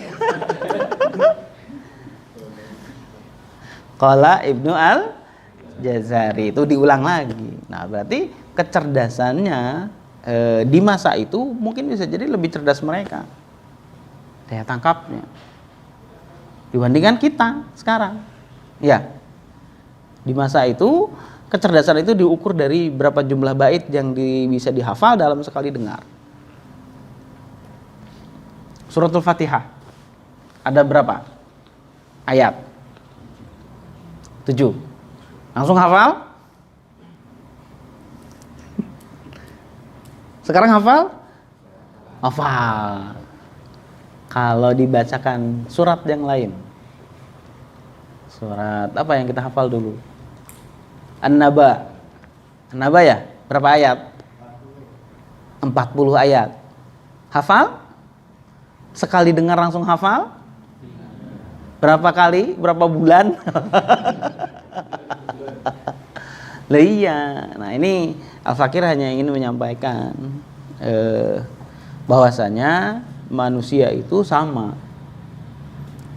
Qala Ibnu Al-Jazari, itu diulang lagi. Nah, berarti kecerdasannya di masa itu mungkin bisa jadi lebih cerdas mereka. Daya tangkapnya dibandingkan kita sekarang. Ya. Di masa itu kecerdasan itu diukur dari berapa jumlah bait yang bisa dihafal dalam sekali dengar. Suratul Fatihah ada berapa ayat? 7. Langsung hafal? Sekarang hafal? Hafal. Kalau dibacakan surat yang lain, surat apa yang kita hafal dulu? An-Naba. An-Naba ya? Berapa ayat? 40 ayat. Hafal? Sekali dengar langsung hafal? Berapa kali? Berapa bulan? Lah iya. Nah ini Al-Fakir hanya ingin menyampaikan bahwasanya manusia itu sama,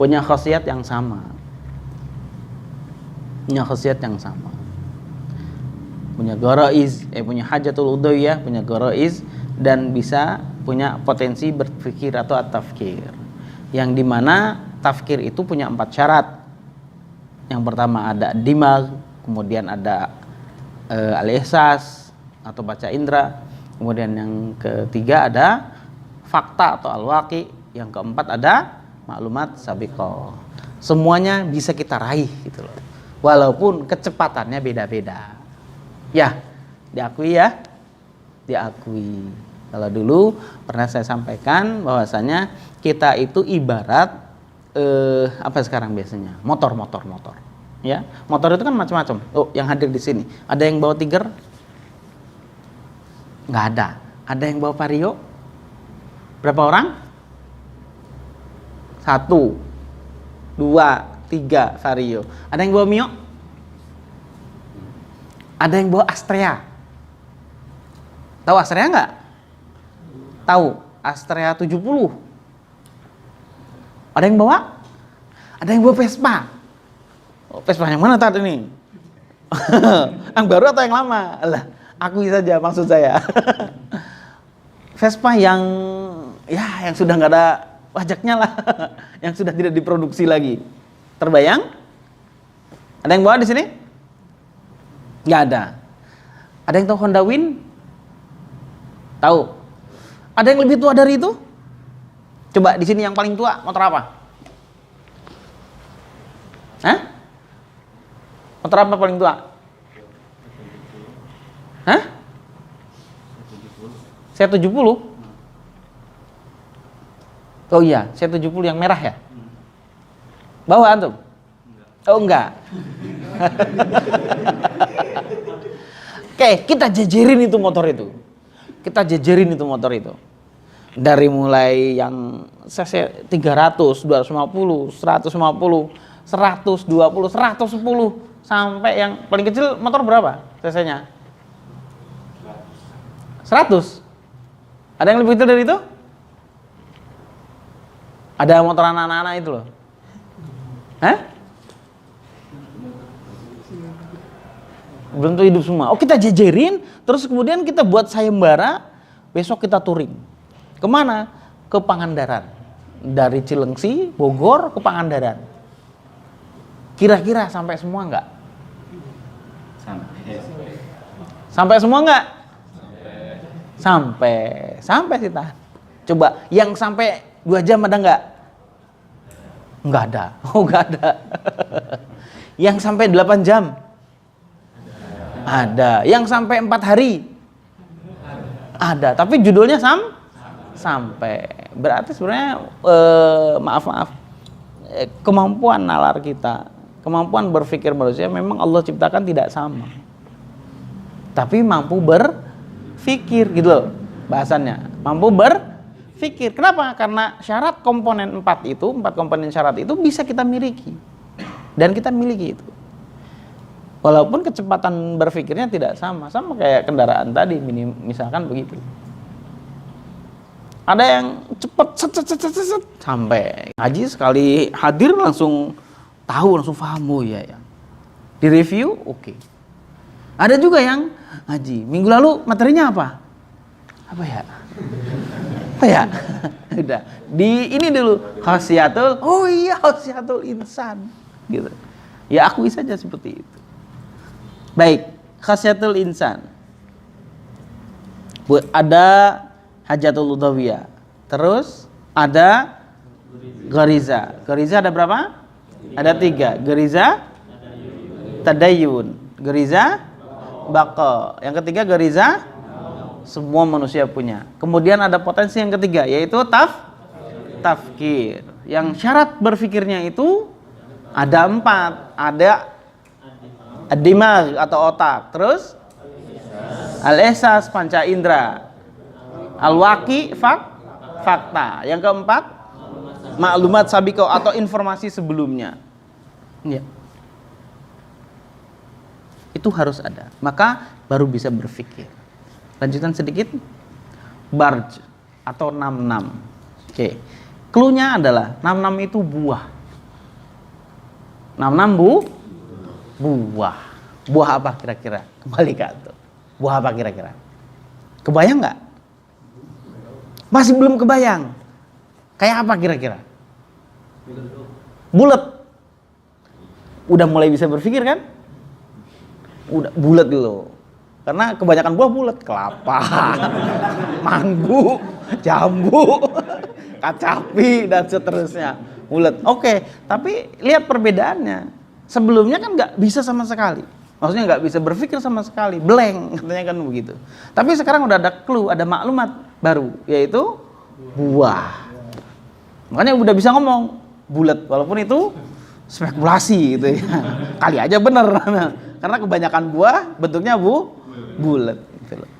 punya khasiat yang sama, punya gharaiz, punya hajatul udhiyah, punya gharaiz, dan bisa punya potensi berpikir atau at-tafkir, yang dimana tafkir itu punya 4 syarat. Yang pertama ada dimag, kemudian ada al-ihsas atau baca indera, kemudian yang ketiga ada fakta atau al-waqi, yang keempat ada maklumat sabiqah. Semuanya bisa kita raih gitu loh, walaupun kecepatannya beda-beda. Ya, diakui ya, diakui. Kalau dulu pernah saya sampaikan bahwasanya kita itu ibarat apa sekarang biasanya? Motor. Ya, motor itu kan macam-macam. Oh, yang hadir di sini. Ada yang bawa Tiger? Nggak ada. Ada yang bawa Vario? Berapa orang? 1, 2, 3 Vario. Ada yang bawa Mio? Ada yang bawa Astrea? Tahu Astrea nggak? Tahu, Astrea 70. Ada yang bawa? Ada yang bawa Vespa? Oh, Vespa yang mana tadi nih? Yang baru atau yang lama? Alah, akui saja maksud saya. Vespa yang sudah nggak ada pajaknya lah, yang sudah tidak diproduksi lagi. Terbayang? Ada yang bawa di sini? Nggak ada. Ada yang tahu Honda Win? Tahu. Ada yang lebih tua dari itu? Coba di sini yang paling tua motor apa? Hah? Motor apa paling tua? Hah? C70? Oh iya, C70 yang merah ya? Bawa antum? Oh enggak. Oke, kita jejerin itu motor itu. Dari mulai yang cc 300, 250, 150, 120, 110 sampai yang paling kecil motor berapa cc-nya? 100. Ada yang lebih kecil dari itu? Ada motor anak-anak itu loh. Hah? Belum tentu hidup semua. Oh, kita jejerin, terus kemudian kita buat sayembara, besok kita touring. Kemana? Ke Pangandaran. Dari Cilengsi, Bogor ke Pangandaran. Kira-kira sampai semua enggak? Sampai semua enggak? Sampai sih tahan. Coba, yang sampai 2 jam ada enggak? Enggak ada. Oh, enggak ada. Yang sampai 8 jam? Ada. Yang sampai 4 hari? Ada. Tapi judulnya sampai. Berarti sebenarnya maaf. Kemampuan nalar kita, kemampuan berpikir manusia memang Allah ciptakan tidak sama. Tapi mampu berpikir gitu loh bahasannya. Mampu berpikir. Kenapa? Karena syarat komponen 4 komponen syarat itu bisa kita miliki. Dan kita miliki itu. Walaupun kecepatan berpikirnya tidak sama kayak kendaraan tadi, misalkan begitu. Ada yang cepat set sampai haji sekali hadir langsung tahu, langsung paham, oh ya. Di review oke. Ada juga yang haji minggu lalu materinya apa ya? Udah di ini dulu khasiatul, oh iya khasiatul insan gitu. Ya akui saja seperti itu. Baik, khasiatul insan. Ada hajatul ludawiyah. Terus ada gariza. Gariza ada berapa? Ada 3. Gariza tadayun. Gariza baqa. Yang ketiga gariza semua manusia punya. Kemudian ada potensi yang ketiga yaitu tafkir. Yang syarat berpikirnya itu ada 4. Ada ad-dimag atau otak. Terus al-ihsas panca indera. Al-waqi fakta. Yang keempat maklumat sabiqah atau informasi sebelumnya. Ya. Itu harus ada. Maka baru bisa berpikir. Lanjutan sedikit. Barj atau nam-nam. Oke. Cluenya adalah nam-nam itu buah. Nam-nam buah. Buah apa kira-kira? Kembali ke itu. Buah apa kira-kira? Kebayang nggak? Masih belum kebayang. Kayak apa kira-kira? Bulat. Udah mulai bisa berpikir kan? Udah bulat dulu. Karena kebanyakan buah bulat. Kelapa, manggu, jambu, kacapi dan seterusnya. Bulat. Oke, tapi lihat perbedaannya. Sebelumnya kan nggak bisa sama sekali. Maksudnya nggak bisa berpikir sama sekali, blank katanya kan begitu. Tapi sekarang udah ada clue, ada maklumat baru, yaitu buah. Makanya udah bisa ngomong, bulat, walaupun itu spekulasi gitu ya. Kali aja bener. Karena kebanyakan buah bentuknya bulat gitu loh.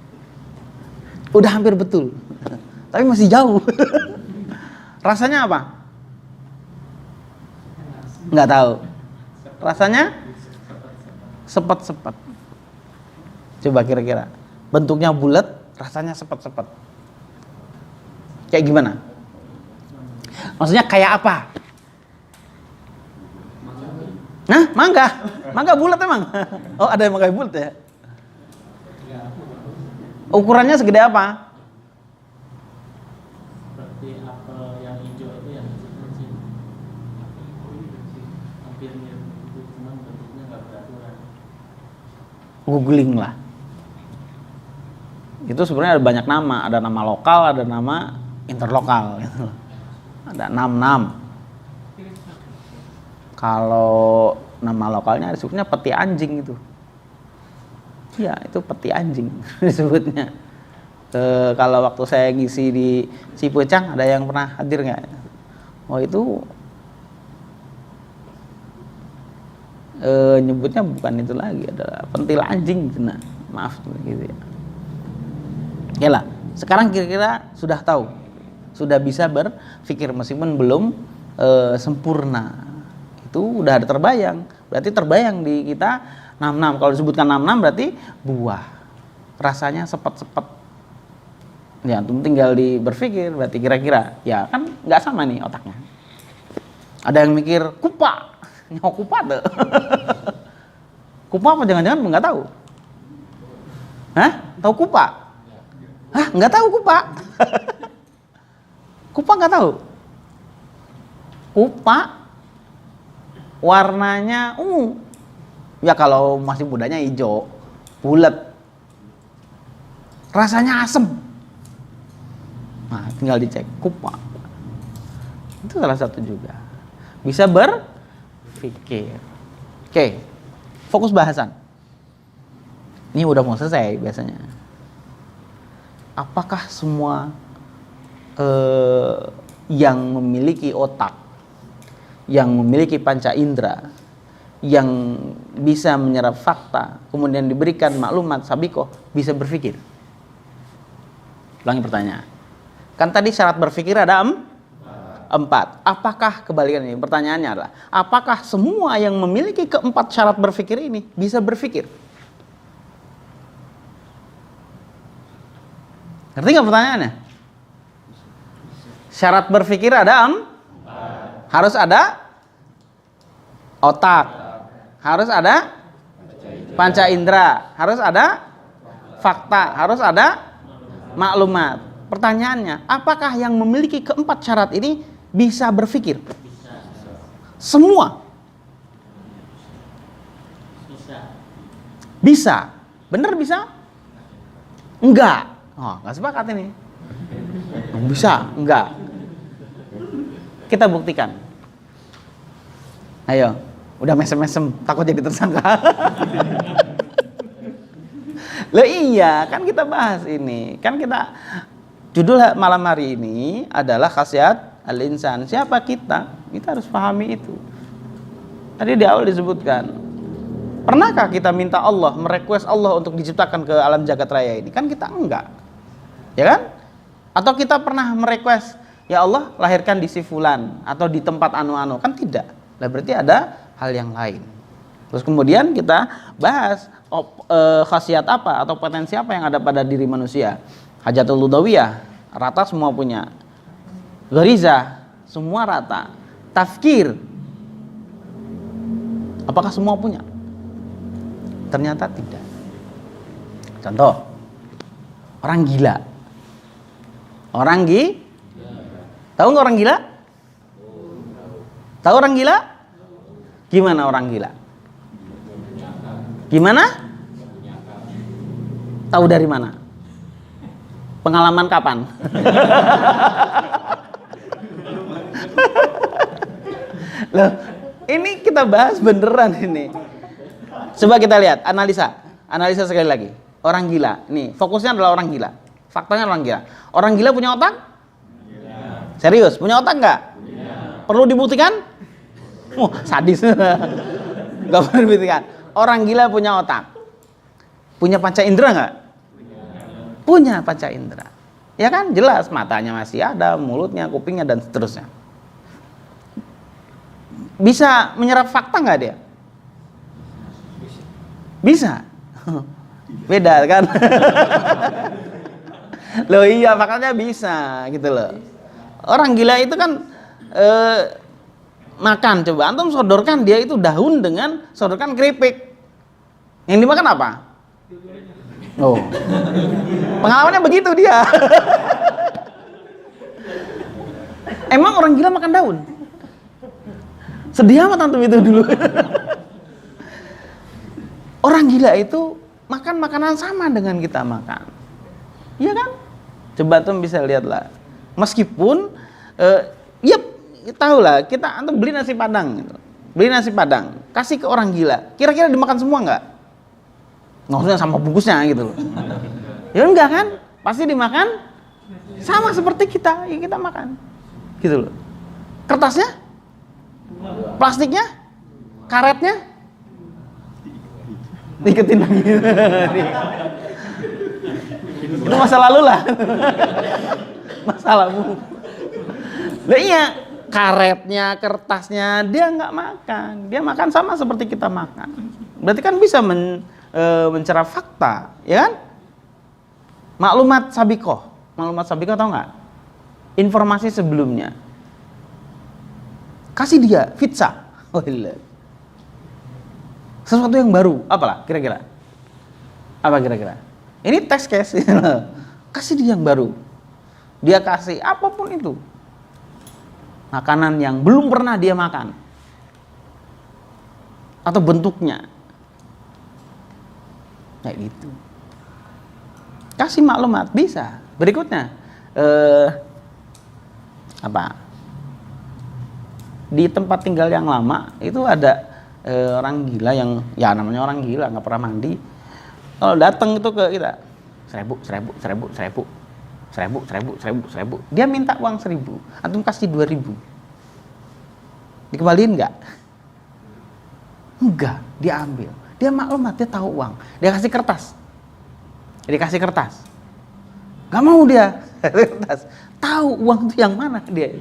Udah hampir betul. Tapi masih jauh. Rasanya apa? Nggak tahu. Rasanya sepet-sepet. Coba kira-kira. Bentuknya bulat, rasanya sepet-sepet. Kayak gimana? Maksudnya kayak apa? Nah, mangga. Mangga bulat emang. Oh, ada yang mangga bulat ya? Ukurannya segede apa? Seperti apel yang hijau itu yang kecil-kecil. Hampir mirip itu, cuma bentuknya nggak beraturan. Googling lah. Itu sebenarnya ada banyak nama. Ada nama lokal, ada nama interlokal. Gitu. Ada 6. Kalau nama lokalnya disebutnya peti anjing itu. Iya, itu peti anjing disebutnya. Kalau waktu saya ngisi di Cipecang, ada yang pernah hadir nggak? Oh itu nyebutnya bukan itu lagi, adalah pentil anjing. Nah, maaf gitu ya. Ya lah, sekarang kira-kira sudah tahu, sudah bisa berpikir meskipun belum sempurna. Itu udah ada terbayang. Berarti terbayang di kita 66. Kalau disebutkan 66 berarti buah. Rasanya sepet-sepet. Ya, tinggal berpikir berarti kira-kira. Ya kan nggak sama nih otaknya. Ada yang mikir kupa. Nyawa kupa tuh. Kupa apa jangan-jangan nggak tahu? Hah? Tahu kupa? Hah? Nggak tahu kupa? Kupa nggak tahu? Kupa warnanya ungu. Ya kalau masih mudanya hijau, bulat. Rasanya asem. Nah, tinggal dicek kupa. Itu salah satu juga. Bisa berpikir. Oke. Fokus bahasan. Ini udah mau selesai biasanya. Apakah semua yang memiliki otak, yang memiliki panca indera, yang bisa menyerap fakta, kemudian diberikan maklumat sabikoh, bisa berpikir? Ulangi pertanyaan. Kan tadi syarat berpikir ada 4. Apakah kebalikannya? Pertanyaannya adalah, apakah semua yang memiliki keempat syarat berpikir ini bisa berpikir? Ngerti nggak pertanyaannya? Syarat berpikir ada 4. Harus ada otak, harus ada panca indera, harus ada fakta, harus ada maklumat. Pertanyaannya, apakah yang memiliki keempat syarat ini bisa berpikir? Semua? Bisa. Bener bisa? Enggak. Oh, nggak sepakat ini. Bisa? Enggak. Kita buktikan. Ayo, udah mesem-mesem, takut jadi tersangka. Loh iya, kan kita bahas ini. Kan kita, judul malam hari ini adalah khasiat al-insan. Siapa kita? Kita harus pahami itu. Tadi di awal disebutkan, pernahkah kita minta Allah, merequest Allah untuk diciptakan ke alam jagat raya ini? Kan kita enggak. Ya kan? Atau kita pernah merequest, ya Allah lahirkan di si fulan atau di tempat anu-anu? Kan tidak. Lah berarti ada hal yang lain. Terus kemudian kita bahas khasiat apa atau potensi apa yang ada pada diri manusia. Hajatul ludawiyah, rata semua punya. Ghariza, semua rata. Tafkir, apakah semua punya? Ternyata tidak. Contoh, orang gila. Orang tahu nggak orang gila? Tahu orang gila? Gimana orang gila? Gimana? Tahu dari mana? Pengalaman kapan? Loh, ini kita bahas beneran ini. Coba kita lihat, analisa sekali lagi. Orang gila, nih fokusnya adalah orang gila. Faktanya orang gila. Orang gila punya otak? Serius, punya otak nggak? Perlu dibuktikan? Sadis. Gak perlu dibuktikan. Orang gila punya otak. Punya panca indera nggak? Punya panca indera. Ya kan? Jelas matanya masih ada, mulutnya, kupingnya dan seterusnya. Bisa menyerap fakta nggak dia? Bisa. Beda kan? Loh iya, makanya bisa gitu loh. Orang gila itu kan makan, coba antum sodorkan dia itu daun dengan sodorkan keripik. Yang dimakan apa? Oh. Pengalamannya begitu dia. Emang orang gila makan daun? Sedih amat antum itu dulu. Orang gila itu makan makanan sama dengan kita makan. Iya kan? Coba antum bisa lihatlah. Meskipun ya tahu lah, kita antum beli nasi padang gitu. Beli nasi padang, kasih ke orang gila. Kira-kira dimakan semua enggak? Maksudnya sama bungkusnya gitu loh. Ya enggak kan? Pasti dimakan sama seperti kita yang kita makan. Gitu loh. Kertasnya? Plastiknya? Karetnya? Diketin lagi. Itu masa lalu lah. Masalahmu. Nah iya, karetnya, kertasnya dia nggak makan. Dia makan sama seperti kita makan. Berarti kan bisa mencerah fakta, ya kan? Maklumat sabikoh. Maklumat sabikoh tahu nggak? Informasi sebelumnya. Kasih dia fitsa. Oh, sesuatu yang baru, apalah kira-kira? Apa kira-kira? Ini test case. Kasih dia yang baru. Dia kasih apapun itu. Makanan yang belum pernah dia makan. Atau bentuknya. Kayak gitu. Kasih maklumat, bisa. Berikutnya. Di tempat tinggal yang lama, itu ada orang gila yang, ya namanya orang gila, nggak pernah mandi. Kalau datang itu ke kita, 1.000. Dia minta uang 1.000, antum kasih 2.000. Dikembaliin nggak? Enggak, dia ambil. Dia maklumat, dia tahu uang. Dia kasih kertas. Nggak mau dia. Kertas. Tahu uang itu yang mana dia.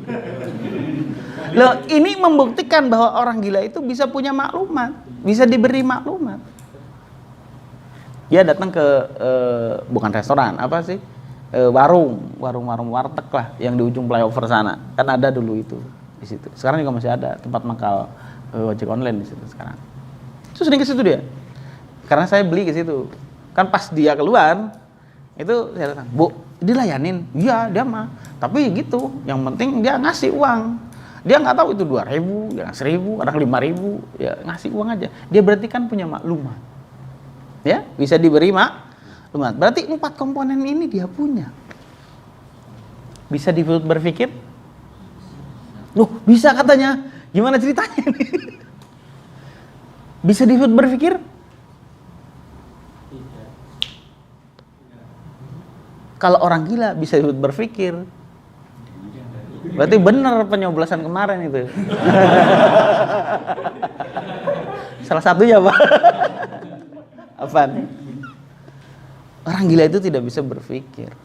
Loh, ini membuktikan bahwa orang gila itu bisa punya maklumat, bisa diberi maklumat. Dia datang ke bukan restoran, apa sih? Warung warteg lah yang di ujung flyover sana. Kan ada dulu itu di situ. Sekarang juga masih ada tempat mangkal ojek online di situ sekarang. Terus sering ke situ dia. Karena saya beli ke situ. Kan pas dia keluar, itu saya datang, "Bu, dilayanin?" "Iya, dia mah." Tapi gitu, yang penting dia ngasih uang. Dia nggak tahu itu 2.000, ya 1.000, kadang 5.000, ya ngasih uang aja. Dia berarti kan punya maklumat. Ya, bisa diberi maklumat. Berarti 4 komponen ini dia punya. Bisa berpikir? Loh, bisa katanya. Gimana ceritanya ini? Bisa berpikir? Kalau orang gila bisa berpikir. Berarti benar penyoblosan kemarin itu. Salah satunya apa? Apaan? Orang gila itu tidak bisa berpikir.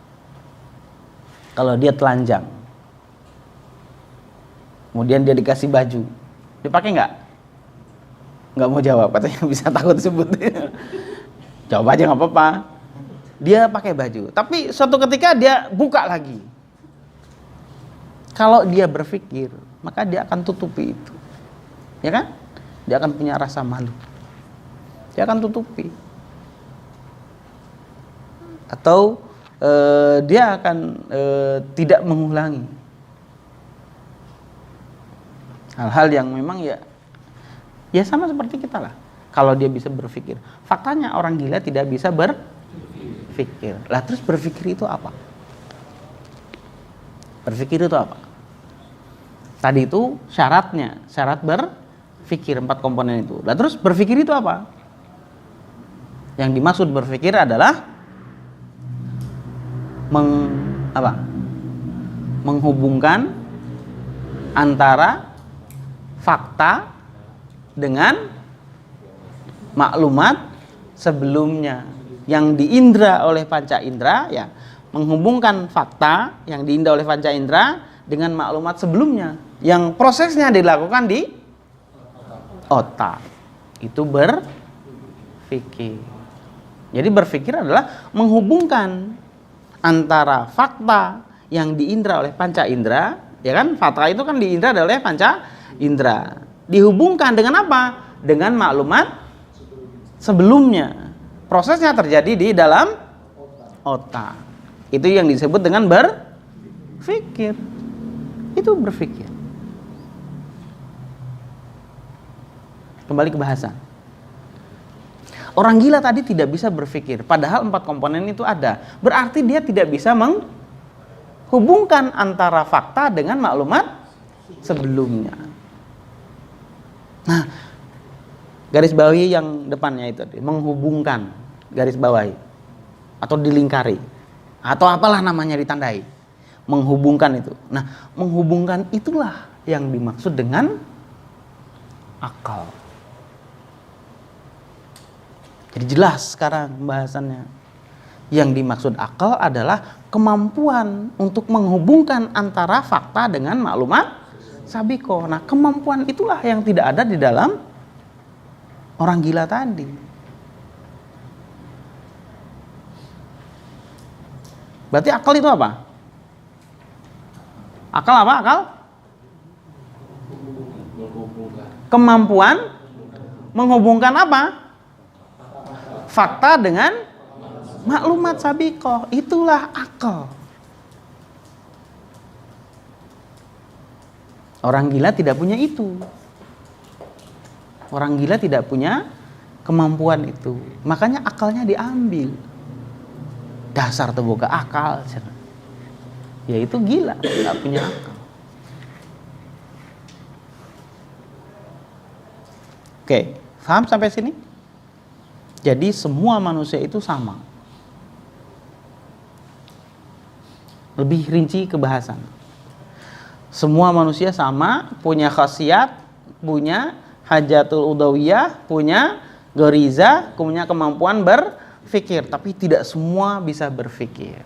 Kalau dia telanjang, kemudian dia dikasih baju, dipakai nggak? Nggak mau jawab, katanya bisa takut sebut. Jawab aja nggak apa-apa. Dia pakai baju, tapi suatu ketika dia buka lagi. Kalau dia berpikir, maka dia akan tutupi itu, ya kan? Dia akan punya rasa malu, dia akan tutupi, atau dia akan tidak mengulangi hal-hal yang memang ya sama seperti kita lah. Kalau dia bisa berpikir, faktanya orang gila tidak bisa berpikir. Lah terus berpikir itu apa? Berpikir itu apa? Tadi itu syaratnya, syarat berpikir 4 komponen itu. Lah terus berpikir itu apa? Yang dimaksud berpikir adalah menghubungkan antara fakta dengan maklumat sebelumnya yang diindra oleh panca indera, ya, menghubungkan fakta yang diindra oleh panca indera dengan maklumat sebelumnya yang prosesnya dilakukan di otak. Itu berpikir. Jadi berpikir adalah menghubungkan antara fakta yang diindra oleh panca indera, ya kan? Fakta itu kan diindra oleh panca indera. Dihubungkan dengan apa? Dengan maklumat sebelumnya. Prosesnya terjadi di dalam otak. Itu yang disebut dengan berpikir. Itu berpikir. Kembali ke bahasan. Orang gila tadi tidak bisa berpikir, padahal 4 komponen itu ada. Berarti dia tidak bisa menghubungkan antara fakta dengan maklumat sebelumnya. Nah, garis bawahi yang depannya itu menghubungkan, garis bawahi atau dilingkari atau apalah namanya, ditandai. Menghubungkan itu. Nah, menghubungkan itulah yang dimaksud dengan akal. Jadi jelas sekarang pembahasannya. Yang dimaksud akal adalah kemampuan untuk menghubungkan antara fakta dengan maklumat sabiko. Nah, kemampuan itulah yang tidak ada di dalam orang gila tadi. Berarti akal itu apa? Akal apa? Akal? Kemampuan menghubungkan apa? Fakta dengan maklumat sabiko. Itulah akal. Orang gila tidak punya itu. Orang gila tidak punya kemampuan itu. Makanya akalnya diambil. Dasar tuh boga akal. Ya itu gila, tidak punya akal. Oke, paham sampai sini? Jadi semua manusia itu sama. Lebih rinci ke bahasan. Semua manusia sama, punya khasiat, punya hajatul udawiyah, punya goriza, punya kemampuan berpikir. Tapi tidak semua bisa berpikir.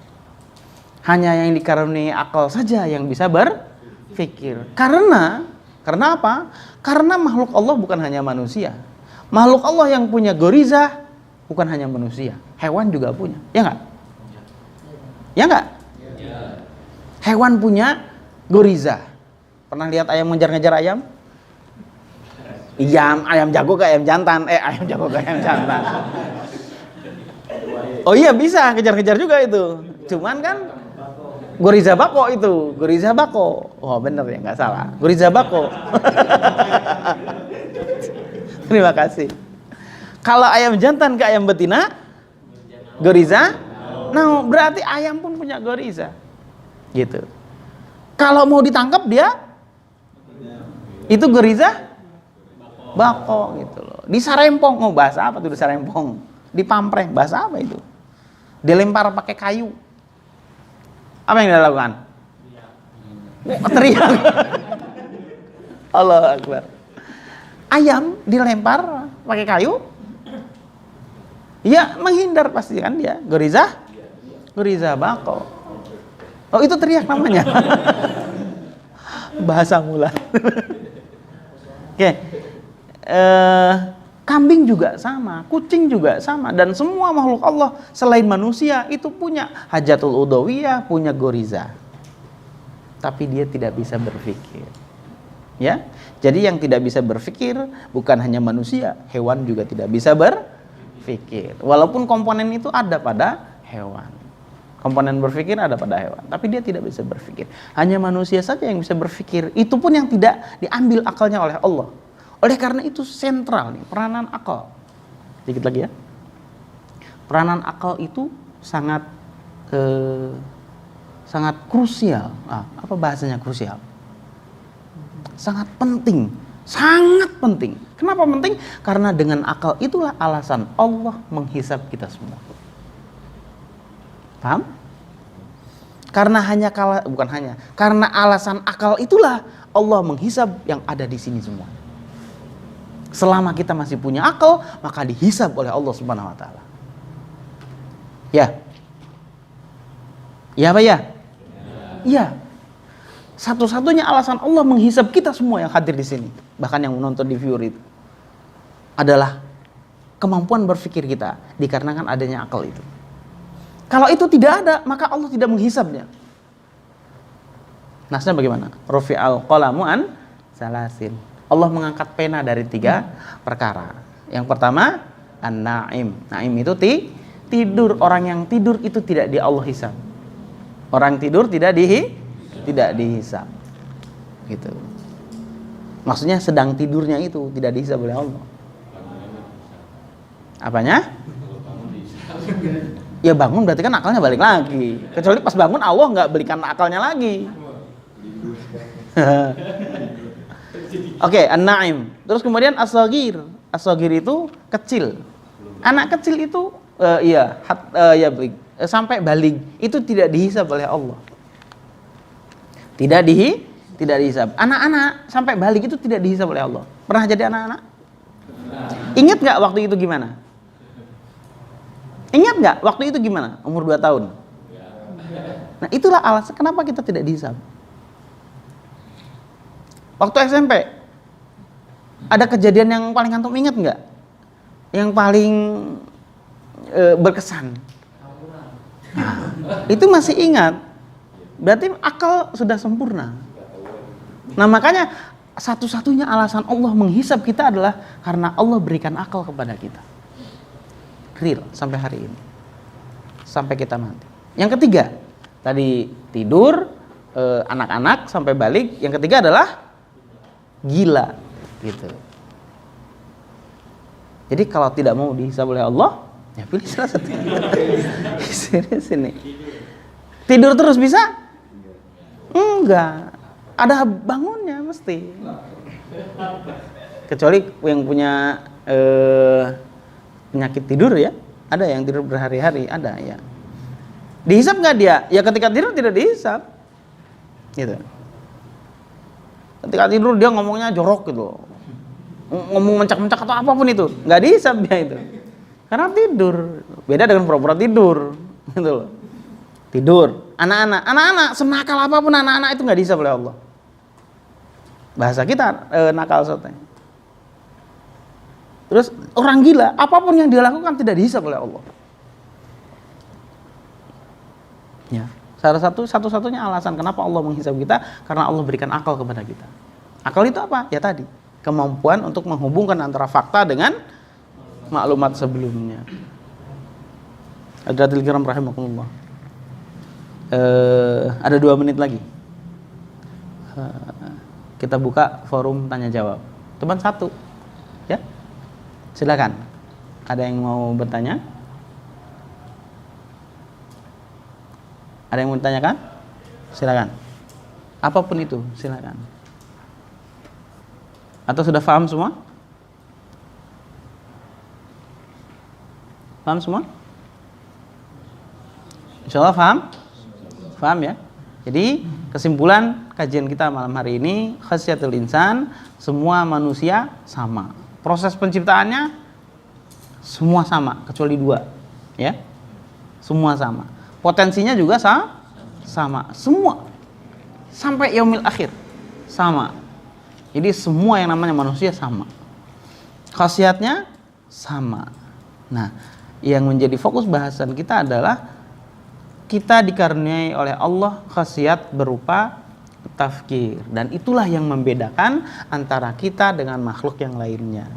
Hanya yang dikaruniai akal saja yang bisa berpikir. Karena apa? Karena makhluk Allah bukan hanya manusia. Makhluk Allah yang punya goriza bukan hanya manusia, hewan juga punya, ya nggak? Ya nggak? Hewan punya goriza. Pernah lihat ayam ngejar-ngejar ayam? Iya, ayam jago ke ayam jantan. Ayam jago ke ayam jantan. Oh iya, bisa kejar-kejar juga itu. Cuman kan goriza bako itu, goriza bako. Oh bener ya, nggak salah. Goriza bako. Terima kasih. Kalau ayam jantan ke ayam betina, goriza. Nah, berarti ayam pun punya goriza. Gitu. Kalau mau ditangkap dia, itu goriza bako gitu loh. Disarempong, mau bahasa apa tuh disarempong? Dipampreng, bahasa apa itu? Dilempar pakai kayu. Apa yang dia lakukan? Teriak. Allahu Akbar. Ayam dilempar pakai kayu, ya menghindar pasti kan dia. Goriza bako. Oh itu teriak namanya. Bahasa mula. Oke. Kambing juga sama, kucing juga sama, dan semua makhluk Allah selain manusia itu punya hajatul udawiyah, punya goriza. Tapi dia tidak bisa berpikir. Ya. Jadi yang tidak bisa berpikir bukan hanya manusia, hewan juga tidak bisa berpikir. Walaupun komponen itu ada pada hewan. Komponen berpikir ada pada hewan, tapi dia tidak bisa berpikir. Hanya manusia saja yang bisa berpikir. Itu pun yang tidak diambil akalnya oleh Allah. Oleh karena itu sentral nih peranan akal. Sedikit lagi ya. Peranan akal itu sangat krusial. Apa bahasanya krusial? Sangat penting, sangat penting. Kenapa penting? Karena dengan akal itulah alasan Allah menghisab kita semua. Paham? Karena karena alasan akal itulah Allah menghisab yang ada di sini semua. Selama kita masih punya akal, maka dihisab oleh Allah Subhanahu wa taala. Ya. Ya apa ya? Ya. Satu-satunya alasan Allah menghisab kita semua yang hadir di sini, bahkan yang menonton di viewer itu, adalah kemampuan berpikir kita dikarenakan adanya akal itu. Kalau itu tidak ada, maka Allah tidak menghisabnya. Nasnya bagaimana? Rufi'al qalamu an salasin. Allah mengangkat pena dari 3 perkara. Yang pertama, an-na'im. Na'im itu tidur. Orang yang tidur itu tidak di Allah hisab. Orang tidur tidak dihisab. Gitu. Maksudnya sedang tidurnya itu tidak dihisab oleh Allah. Apanya? Ya bangun berarti kan akalnya balik lagi. Kecuali pas bangun Allah nggak belikan akalnya lagi. Oke, an-na'im. Terus kemudian as-saghir. As-saghir itu kecil. Anak kecil itu sampai baligh itu tidak dihisab oleh Allah. Tidak dihisab. Anak-anak sampai baligh itu tidak dihisab oleh Allah. Pernah jadi anak-anak? Ingat nggak waktu itu gimana? Ingat nggak waktu itu gimana? Umur 2 tahun. Nah, itulah alasan kenapa kita tidak dihisab. Waktu SMP ada kejadian yang paling antum ingat nggak? Yang paling berkesan? Nah, itu masih ingat. Berarti akal sudah sempurna. Nah, makanya satu-satunya alasan Allah menghisab kita adalah karena Allah berikan akal kepada kita. Real sampai hari ini. Sampai kita mati. Yang ketiga, tadi tidur, anak-anak sampai balik. Yang ketiga adalah gila, gitu. Jadi kalau tidak mau dihisab oleh Allah, ya pilih salah satu. Serius ini. Tidur terus bisa? Enggak. Ada bangunnya mesti. Kecuali yang punya penyakit tidur ya, ada yang tidur berhari-hari, ada ya. Dihisab nggak dia? Ya ketika tidur tidak dihisab, gitu. Ketika tidur dia ngomongnya jorok gitu, ngomong mencak-mencak atau apapun itu, nggak dihisab dia itu, karena tidur. Beda dengan pura-pura tidur, gitu loh. Tidur. Anak-anak senakal apapun anak-anak itu nggak dihisab oleh Allah. Bahasa kita nakal soalnya. Terus orang gila, apapun yang dia lakukan tidak dihisab oleh Allah. Ya, satu-satunya alasan kenapa Allah menghisab kita karena Allah berikan akal kepada kita. Akal itu apa? Ya tadi, kemampuan untuk menghubungkan antara fakta dengan maklumat sebelumnya. Hadirin kiram rahimakumullah. Ada 2 menit lagi. Kita buka forum tanya jawab. Teman 1, ya. Silakan. Ada yang mau bertanya? Ada yang mau ditanyakan? Silakan. Apapun itu, silakan. Atau sudah paham semua? Paham semua? Insyaallah paham? Paham ya? Jadi kesimpulan kajian kita malam hari ini, khasyatul insan, semua manusia sama. Proses penciptaannya semua sama kecuali 2, ya. Semua sama. Potensinya juga sama. Semua sampai yaumil akhir sama. Jadi semua yang namanya manusia sama. Khasiatnya sama. Nah, yang menjadi fokus bahasan kita adalah kita dikaruniai oleh Allah khasiat berupa tafkir, dan itulah yang membedakan antara kita dengan makhluk yang lainnya.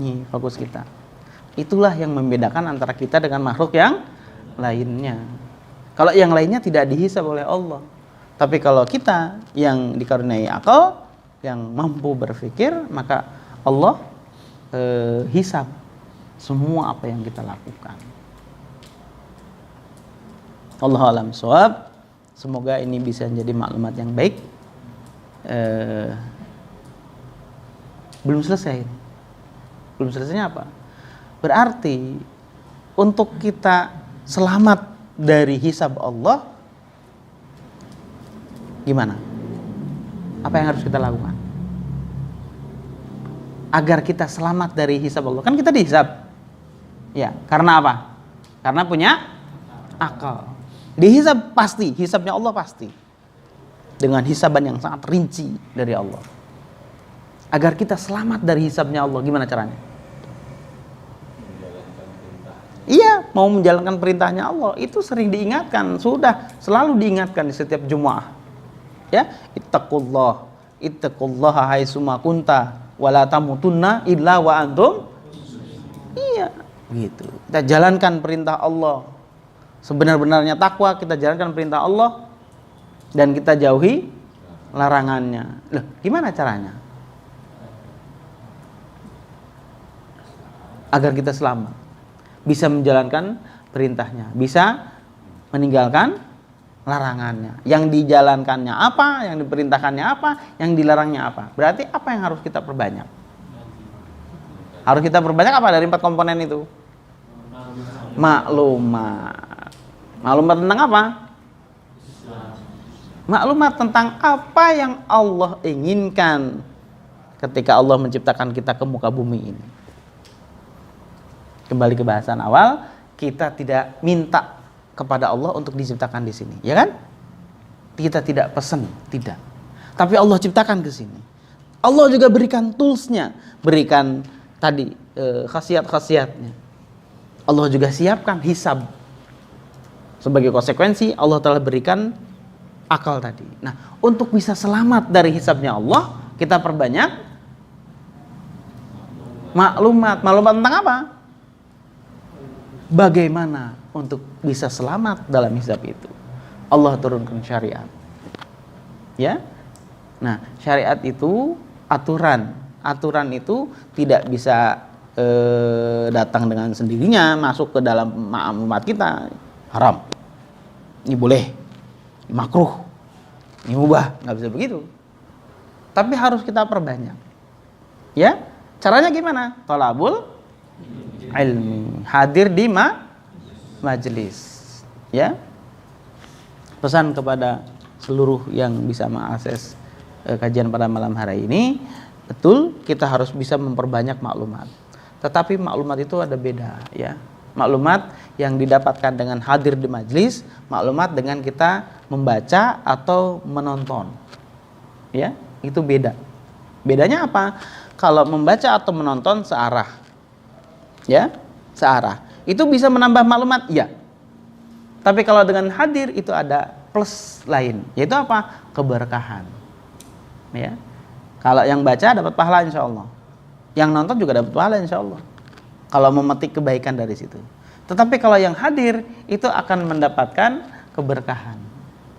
Nih fokus kita. Itulah yang membedakan antara kita dengan makhluk yang lainnya. Kalau yang lainnya tidak dihisab oleh Allah, tapi kalau kita yang dikaruniai akal, yang mampu berpikir, maka Allah hisab semua apa yang kita lakukan. Allahu a'lam shawab. Semoga ini bisa menjadi maklumat yang baik. Belum selesai. Belum selesainya apa? Berarti untuk kita selamat dari hisab Allah, gimana? Apa yang harus kita lakukan agar kita selamat dari hisab Allah? Kan kita dihisab. Ya, karena apa? Karena punya akal. Dihisab pasti, hisabnya Allah pasti. Dengan hisaban yang sangat rinci dari Allah. Agar kita selamat dari hisabnya Allah, gimana caranya? Iya, mau menjalankan perintahnya Allah, itu sering diingatkan, sudah selalu diingatkan di setiap Jumat. Ya, ittaqullaha haitsuma kunta wala tamutunna illa wa antum. Iya, gitu. Kita jalankan perintah Allah. Sebenar-benarnya takwa, kita jalankan perintah Allah dan kita jauhi larangannya. Loh, gimana caranya? Agar kita selamat, bisa menjalankan perintahnya, bisa meninggalkan larangannya. Yang dijalankannya apa, yang diperintahkannya apa, yang dilarangnya apa. Berarti apa yang harus kita perbanyak? Harus kita perbanyak apa dari 4 komponen itu? Maklumat. Maklumat tentang apa? Maklumat tentang apa yang Allah inginkan ketika Allah menciptakan kita ke muka bumi ini. Kembali ke bahasan awal, kita tidak minta kepada Allah untuk diciptakan di sini, ya kan? Kita tidak pesan, tidak. Tapi Allah ciptakan ke sini. Allah juga berikan toolsnya, berikan tadi khasiat-khasiatnya. Allah juga siapkan hisab. Sebagai konsekuensi, Allah telah berikan akal tadi. Nah, untuk bisa selamat dari hisabnya Allah, kita perbanyak maklumat. Maklumat tentang apa? Bagaimana untuk bisa selamat dalam hisab itu? Allah turunkan syariat. Ya. Nah, syariat itu aturan. Aturan itu tidak bisa datang dengan sendirinya masuk ke dalam maklumat kita. Haram. Ini boleh. Ini makruh. Ini mubah. Nggak bisa begitu. Tapi harus kita perbanyak. Ya. Caranya gimana? Thalabul ilmi, hadir di majelis, ya. Pesan kepada seluruh yang bisa mengakses kajian pada malam hari ini, betul kita harus bisa memperbanyak maklumat. Tetapi maklumat itu ada beda, ya. Maklumat yang didapatkan dengan hadir di majelis, maklumat dengan kita membaca atau menonton, ya, itu beda. Bedanya apa? Kalau membaca atau menonton searah. Ya, searah. Itu bisa menambah maklumat, ya. Tapi kalau dengan hadir itu ada plus lain, yaitu apa? Keberkahan. Ya. Kalau yang baca dapat pahala insya Allah. Yang nonton juga dapat pahala insya Allah. Kalau memetik kebaikan dari situ. Tetapi kalau yang hadir itu akan mendapatkan keberkahan.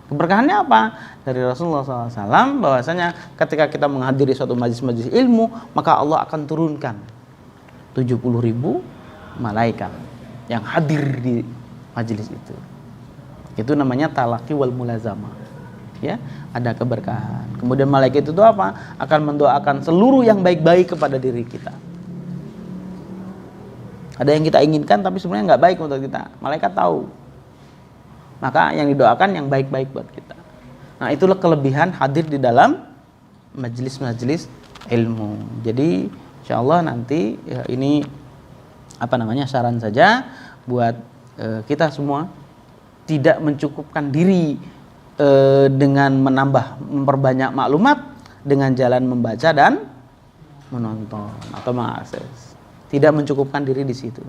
Keberkahannya apa? Dari Rasulullah SAW bahwasanya ketika kita menghadiri suatu majlis-majlis ilmu, maka Allah akan turunkan 70.000 malaikat yang hadir di majelis itu. Itu namanya talaqi wal mulazamah. Ya, ada keberkahan. Kemudian malaikat itu apa? Akan mendoakan seluruh yang baik-baik kepada diri kita. Ada yang kita inginkan tapi sebenarnya nggak baik untuk kita. Malaikat tahu. Maka yang didoakan yang baik-baik buat kita. Nah, itulah kelebihan hadir di dalam majelis-majelis ilmu. Jadi insyaallah nanti ya, ini saran saja buat kita semua, tidak mencukupkan diri dengan memperbanyak maklumat dengan jalan membaca dan menonton atau mengakses. Tidak mencukupkan diri di situ,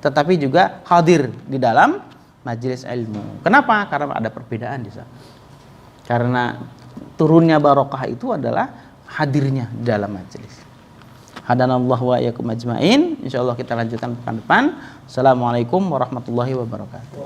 tetapi juga hadir di dalam majelis ilmu. Kenapa? Karena ada perbedaan di sana. Karena turunnya barokah itu adalah hadirnya di dalam majelis. Hadanallahu wa iyyakum ajmain. Insyaallah kita lanjutkan pekan depan. Assalamualaikum warahmatullahi wabarakatuh.